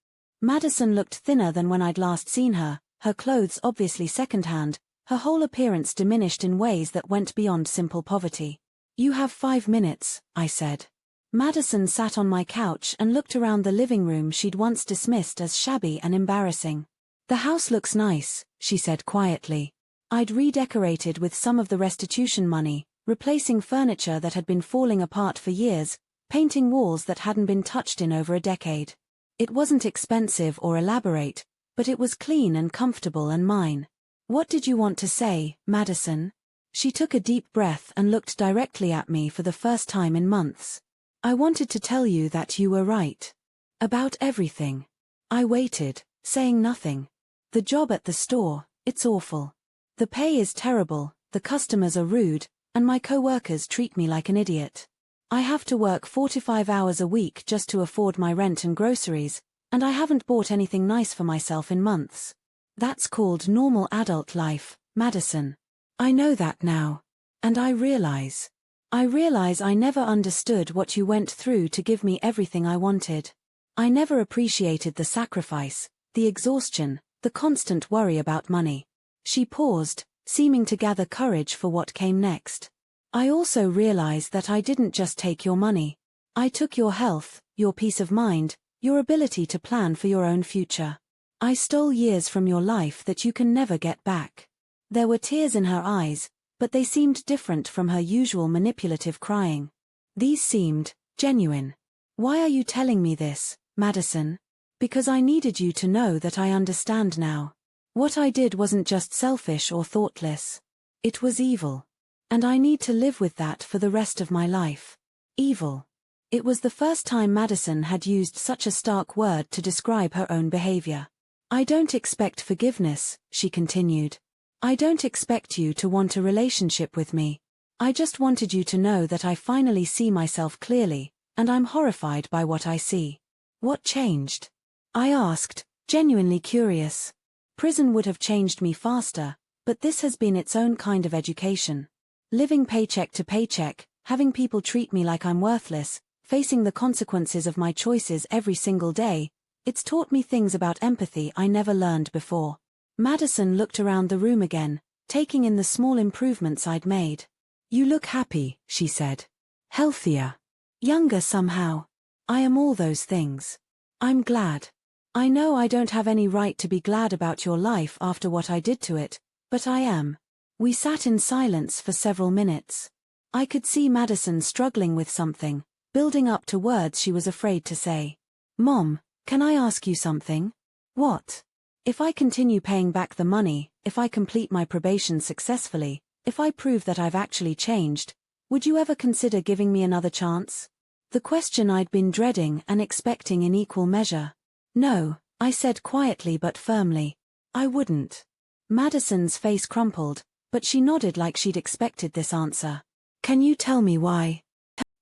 Madison looked thinner than when I'd last seen her, her clothes obviously secondhand, Her whole appearance diminished in ways that went beyond simple poverty. "You have 5 minutes," I said. Madison sat on my couch and looked around the living room she'd once dismissed as shabby and embarrassing. "The house looks nice," she said quietly. I'd redecorated with some of the restitution money, replacing furniture that had been falling apart for years, painting walls that hadn't been touched in over a decade. It wasn't expensive or elaborate, but it was clean and comfortable and mine. "What did you want to say, Madison?" She took a deep breath and looked directly at me for the first time in months. "I wanted to tell you that you were right. About everything." I waited, saying nothing. "The job at the store, it's awful. The pay is terrible, the customers are rude, and my co-workers treat me like an idiot. I have to work 45 hours a week just to afford my rent and groceries, and I haven't bought anything nice for myself in months. That's called normal adult life, Madison. I know that now. And I realize I never understood what you went through to give me everything I wanted. I never appreciated the sacrifice, the exhaustion, the constant worry about money." She paused, seeming to gather courage for what came next. "I also realize that I didn't just take your money. I took your health, your peace of mind, your ability to plan for your own future. I stole years from your life that you can never get back." There were tears in her eyes, but they seemed different from her usual manipulative crying. These seemed genuine. "Why are you telling me this, Madison?" "Because I needed you to know that I understand now. What I did wasn't just selfish or thoughtless. It was evil. And I need to live with that for the rest of my life." Evil. It was the first time Madison had used such a stark word to describe her own behavior. "I don't expect forgiveness," she continued. "I don't expect you to want a relationship with me. I just wanted you to know that I finally see myself clearly, and I'm horrified by what I see." "What changed?" I asked, genuinely curious. Prison would have changed me faster, but this has been its own kind of education. Living paycheck to paycheck, having people treat me like I'm worthless, facing the consequences of my choices every single day, it's taught me things about empathy I never learned before. Madison looked around the room again, taking in the small improvements I'd made. "You look happy," she said. "Healthier. Younger somehow." "I am all those things. I'm glad. I know I don't have any right to be glad about your life after what I did to it, but I am." We sat in silence for several minutes. I could see Madison struggling with something, building up to words she was afraid to say. "Mom, can I ask you something?" "What?" "If I continue paying back the money, if I complete my probation successfully, if I prove that I've actually changed, would you ever consider giving me another chance?" The question I'd been dreading and expecting in equal measure. "No," I said quietly but firmly. "I wouldn't." Madison's face crumpled, but she nodded like she'd expected this answer. "Can you tell me why?"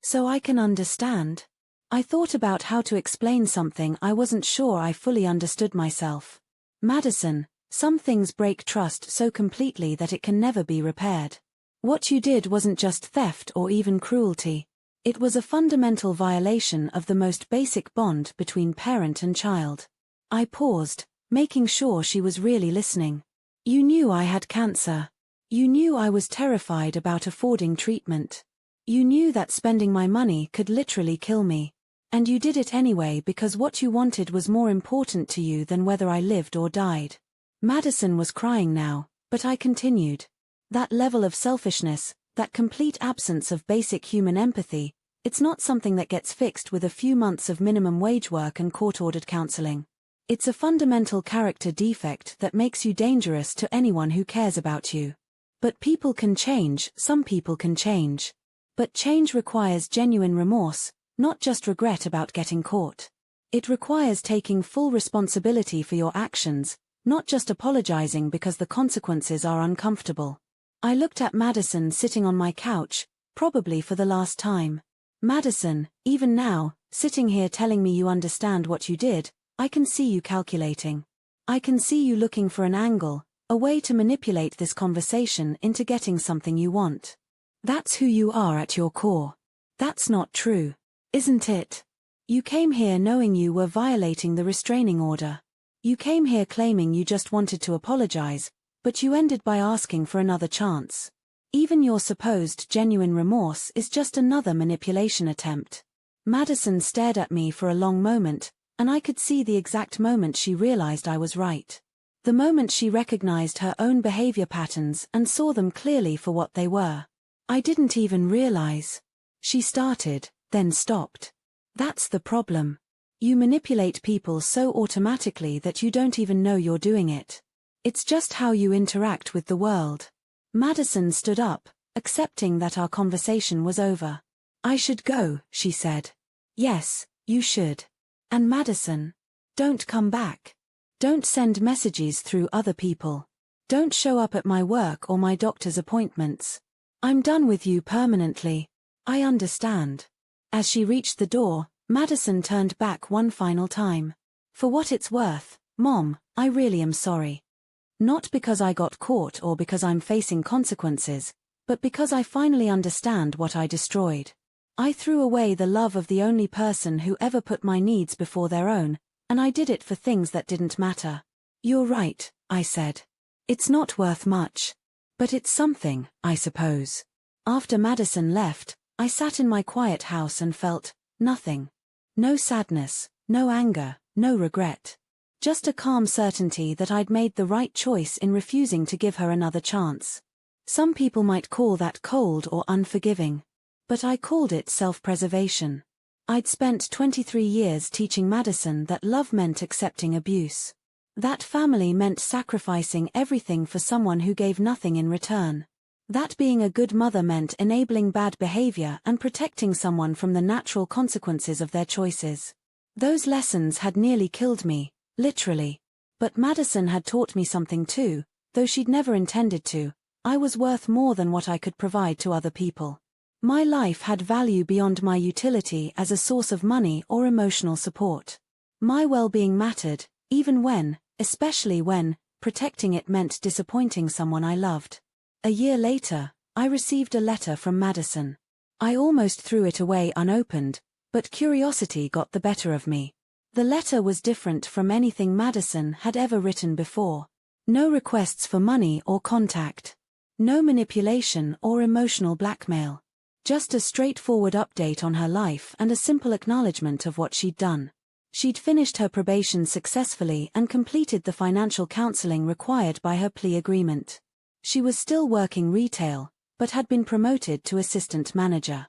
"So I can understand." I thought about how to explain something I wasn't sure I fully understood myself. "Madison, some things break trust so completely that it can never be repaired. What you did wasn't just theft or even cruelty. It was a fundamental violation of the most basic bond between parent and child." I paused, making sure she was really listening. "You knew I had cancer. You knew I was terrified about affording treatment. You knew that spending my money could literally kill me. And you did it anyway because what you wanted was more important to you than whether I lived or died." Madison was crying now, but I continued. "That level of selfishness, that complete absence of basic human empathy, it's not something that gets fixed with a few months of minimum wage work and court-ordered counseling. It's a fundamental character defect that makes you dangerous to anyone who cares about you. But people can change, some people can change. But change requires genuine remorse, not just regret about getting caught. It requires taking full responsibility for your actions, not just apologizing because the consequences are uncomfortable." I looked at Madison sitting on my couch, probably for the last time. "Madison, even now, sitting here telling me you understand what you did, I can see you calculating. I can see you looking for an angle, a way to manipulate this conversation into getting something you want. That's who you are at your core. That's not true, isn't it? You came here knowing you were violating the restraining order. You came here claiming you just wanted to apologize, But you ended by asking for another chance. Even your supposed genuine remorse is just another manipulation attempt. Madison stared at me for a long moment, and I could see the exact moment she realized I was right. The moment she recognized her own behavior patterns and saw them clearly for what they were. I didn't even realize. She started, then stopped. That's the problem. You manipulate people so automatically that you don't even know you're doing it. It's just how you interact with the world. Madison stood up, accepting that our conversation was over. I should go, she said. Yes, you should. And Madison, don't come back. Don't send messages through other people. Don't show up at my work or my doctor's appointments. I'm done with you permanently. I understand. As she reached the door, Madison turned back one final time. For what it's worth, Mom, I really am sorry. Not because I got caught or because I'm facing consequences, but because I finally understand what I destroyed. I threw away the love of the only person who ever put my needs before their own, and I did it for things that didn't matter. You're right, I said. It's not worth much. But it's something, I suppose. After Madison left, I sat in my quiet house and felt nothing. No sadness, no anger, no regret. Just a calm certainty that I'd made the right choice in refusing to give her another chance. Some people might call that cold or unforgiving. But I called it self-preservation. I'd spent 23 years teaching Madison that love meant accepting abuse. That family meant sacrificing everything for someone who gave nothing in return. That being a good mother meant enabling bad behavior and protecting someone from the natural consequences of their choices. Those lessons had nearly killed me, literally. But Madison had taught me something too, though she'd never intended to. I was worth more than what I could provide to other people. My life had value beyond my utility as a source of money or emotional support. My well-being mattered, even when, especially when, protecting it meant disappointing someone I loved. A year later, I received a letter from Madison. I almost threw it away unopened, but curiosity got the better of me. The letter was different from anything Madison had ever written before. No requests for money or contact. No manipulation or emotional blackmail. Just a straightforward update on her life and a simple acknowledgement of what she'd done. She'd finished her probation successfully and completed the financial counseling required by her plea agreement. She was still working retail, but had been promoted to assistant manager.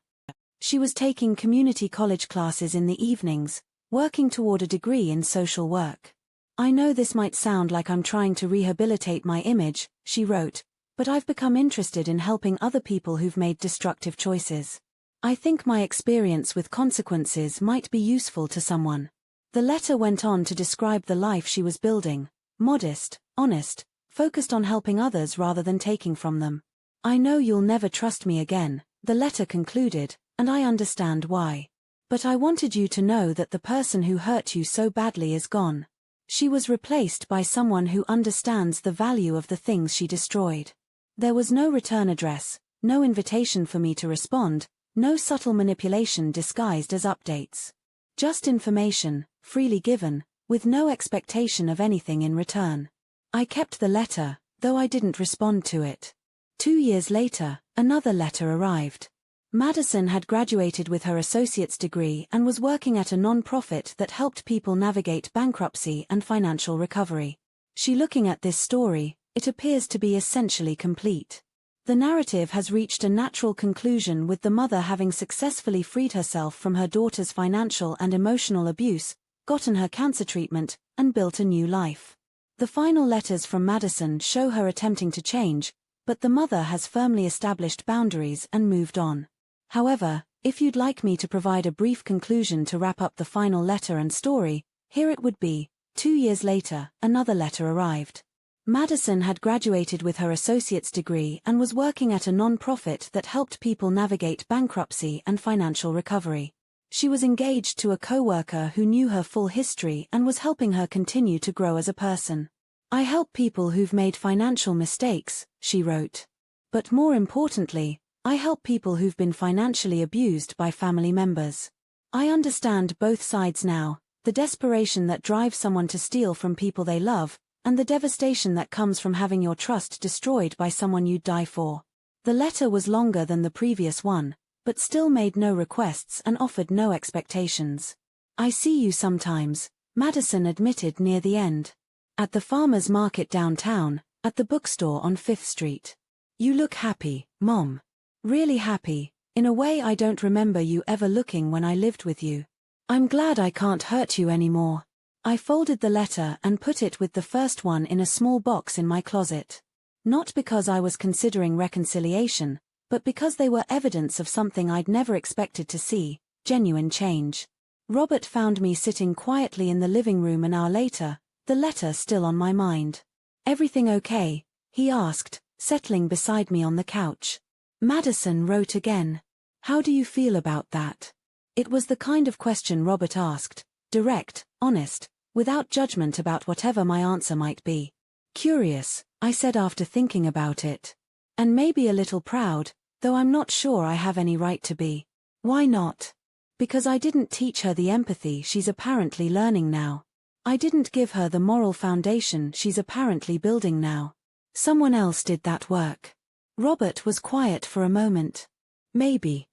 She was taking community college classes in the evenings, working toward a degree in social work. I know this might sound like I'm trying to rehabilitate my image, she wrote, but I've become interested in helping other people who've made destructive choices. I think my experience with consequences might be useful to someone. The letter went on to describe the life she was building, modest, honest, focused on helping others rather than taking from them. I know you'll never trust me again, the letter concluded, and I understand why. But I wanted you to know that the person who hurt you so badly is gone. She was replaced by someone who understands the value of the things she destroyed. There was no return address, no invitation for me to respond, no subtle manipulation disguised as updates. Just information, freely given, with no expectation of anything in return. I kept the letter, though I didn't respond to it. 2 years later, another letter arrived. Madison had graduated with her associate's degree and was working at a non-profit that helped people navigate bankruptcy and financial recovery. Looking at this story, it appears to be essentially complete. The narrative has reached a natural conclusion with the mother having successfully freed herself from her daughter's financial and emotional abuse, gotten her cancer treatment, and built a new life. The final letters from Madison show her attempting to change, but the mother has firmly established boundaries and moved on. However, if you'd like me to provide a brief conclusion to wrap up the final letter and story, here it would be. 2 years later, another letter arrived. Madison had graduated with her associate's degree and was working at a non-profit that helped people navigate bankruptcy and financial recovery. She was engaged to a co-worker who knew her full history and was helping her continue to grow as a person. I help people who've made financial mistakes, she wrote. But more importantly, I help people who've been financially abused by family members. I understand both sides now, the desperation that drives someone to steal from people they love, and the devastation that comes from having your trust destroyed by someone you'd die for. The letter was longer than the previous one, but still made no requests and offered no expectations. I see you sometimes, Madison admitted near the end. At the farmer's market downtown, at the bookstore on 5th Street. You look happy, Mom. Really happy, in a way I don't remember you ever looking when I lived with you. I'm glad I can't hurt you anymore. I folded the letter and put it with the first one in a small box in my closet. Not because I was considering reconciliation, but because they were evidence of something I'd never expected to see, genuine change. Robert found me sitting quietly in the living room an hour later, the letter still on my mind. Everything okay? He asked, settling beside me on the couch. Madison wrote again. How do you feel about that? It was the kind of question Robert asked, direct, honest, without judgment about whatever my answer might be. Curious, I said after thinking about it. And maybe a little proud, though I'm not sure I have any right to be. Why not? Because I didn't teach her the empathy she's apparently learning now. I didn't give her the moral foundation she's apparently building now. Someone else did that work. Robert was quiet for a moment. Maybe.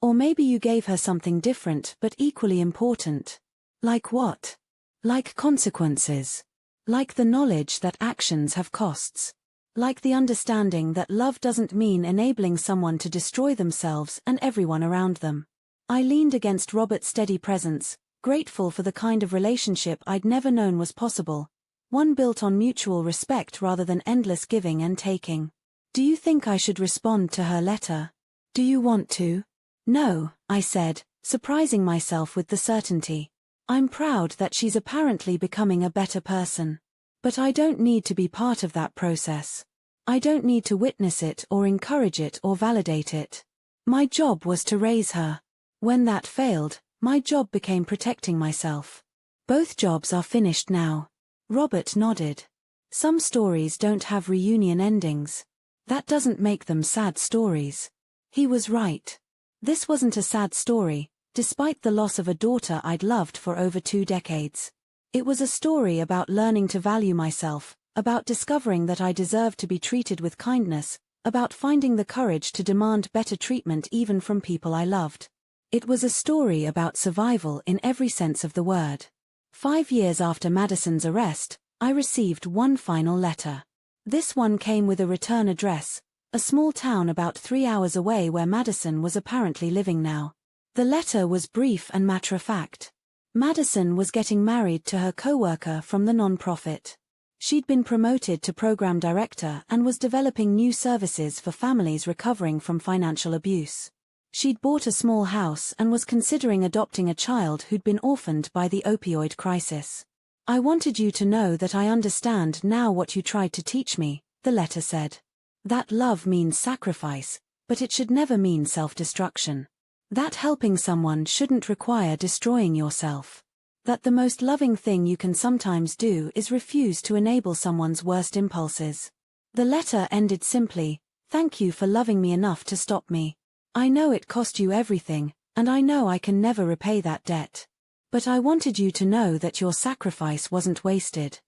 Or maybe you gave her something different but equally important. Like what? Like consequences. Like the knowledge that actions have costs. Like the understanding that love doesn't mean enabling someone to destroy themselves and everyone around them. I leaned against Robert's steady presence, grateful for the kind of relationship I'd never known was possible, one built on mutual respect rather than endless giving and taking. Do you think I should respond to her letter? Do you want to? No, I said, surprising myself with the certainty. I'm proud that she's apparently becoming a better person. But I don't need to be part of that process. I don't need to witness it or encourage it or validate it. My job was to raise her. When that failed, my job became protecting myself. Both jobs are finished now. Robert nodded. Some stories don't have reunion endings. That doesn't make them sad stories. He was right. This wasn't a sad story, despite the loss of a daughter I'd loved for over 2 decades. It was a story about learning to value myself, about discovering that I deserved to be treated with kindness, about finding the courage to demand better treatment even from people I loved. It was a story about survival in every sense of the word. 5 years after Madison's arrest, I received one final letter. This one came with a return address, a small town about 3 hours away where Madison was apparently living now. The letter was brief and matter-of-fact. Madison was getting married to her co-worker from the non-profit. She'd been promoted to program director and was developing new services for families recovering from financial abuse. She'd bought a small house and was considering adopting a child who'd been orphaned by the opioid crisis. I wanted you to know that I understand now what you tried to teach me, the letter said. That love means sacrifice, but it should never mean self-destruction. That helping someone shouldn't require destroying yourself. That the most loving thing you can sometimes do is refuse to enable someone's worst impulses. The letter ended simply, "Thank you for loving me enough to stop me. I know it cost you everything, and I know I can never repay that debt. But I wanted you to know that your sacrifice wasn't wasted.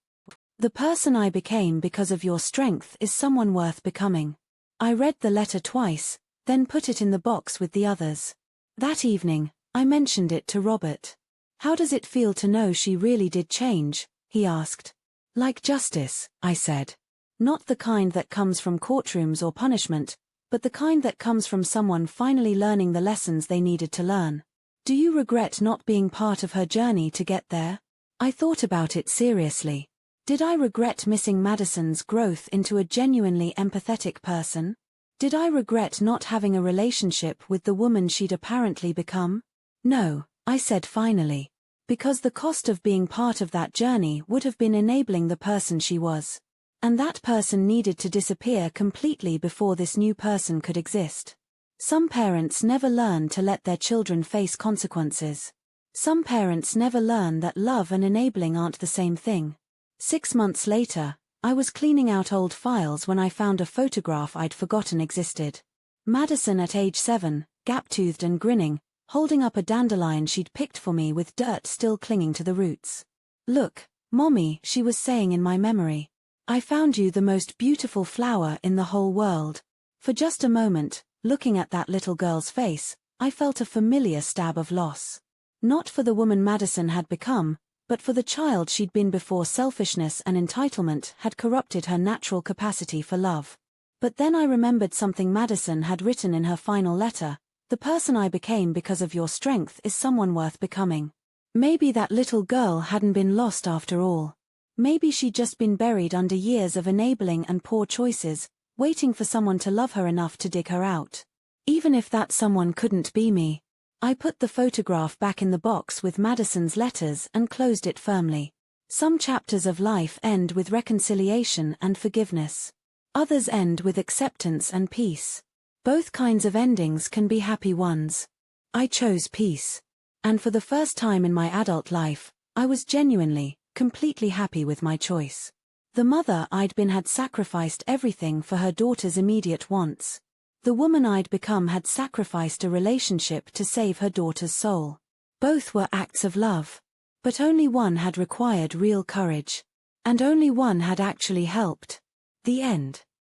The person I became because of your strength is someone worth becoming." I read the letter twice, then put it in the box with the others. That evening, I mentioned it to Robert. "How does it feel to know she really did change?" he asked. "Like justice," I said. "Not the kind that comes from courtrooms or punishment, but the kind that comes from someone finally learning the lessons they needed to learn." "Do you regret not being part of her journey to get there?" I thought about it seriously. Did I regret missing Madison's growth into a genuinely empathetic person? Did I regret not having a relationship with the woman she'd apparently become? No, I said finally. Because the cost of being part of that journey would have been enabling the person she was. And that person needed to disappear completely before this new person could exist. Some parents never learn to let their children face consequences. Some parents never learn that love and enabling aren't the same thing. 6 months later, I was cleaning out old files when I found a photograph I'd forgotten existed. Madison at age 7, gap-toothed and grinning, holding up a dandelion she'd picked for me with dirt still clinging to the roots. "Look, "Mommy," she was saying in my memory, "I found you the most beautiful flower in the whole world." For just a moment, looking at that little girl's face, I felt a familiar stab of loss. Not for the woman Madison had become, but for the child she'd been before selfishness and entitlement had corrupted her natural capacity for love. But then I remembered something Madison had written in her final letter: "The person I became because of your strength is someone worth becoming." Maybe that little girl hadn't been lost after all. Maybe she'd just been buried under years of enabling and poor choices, waiting for someone to love her enough to dig her out. Even if that someone couldn't be me. I put the photograph back in the box with Madison's letters and closed it firmly. Some chapters of life end with reconciliation and forgiveness. Others end with acceptance and peace. Both kinds of endings can be happy ones. I chose peace. And for the first time in my adult life, I was genuinely, completely happy with my choice. The mother I'd been had sacrificed everything for her daughter's immediate wants. The woman I'd become had sacrificed a relationship to save her daughter's soul. Both were acts of love. But only one had required real courage. And only one had actually helped. The end.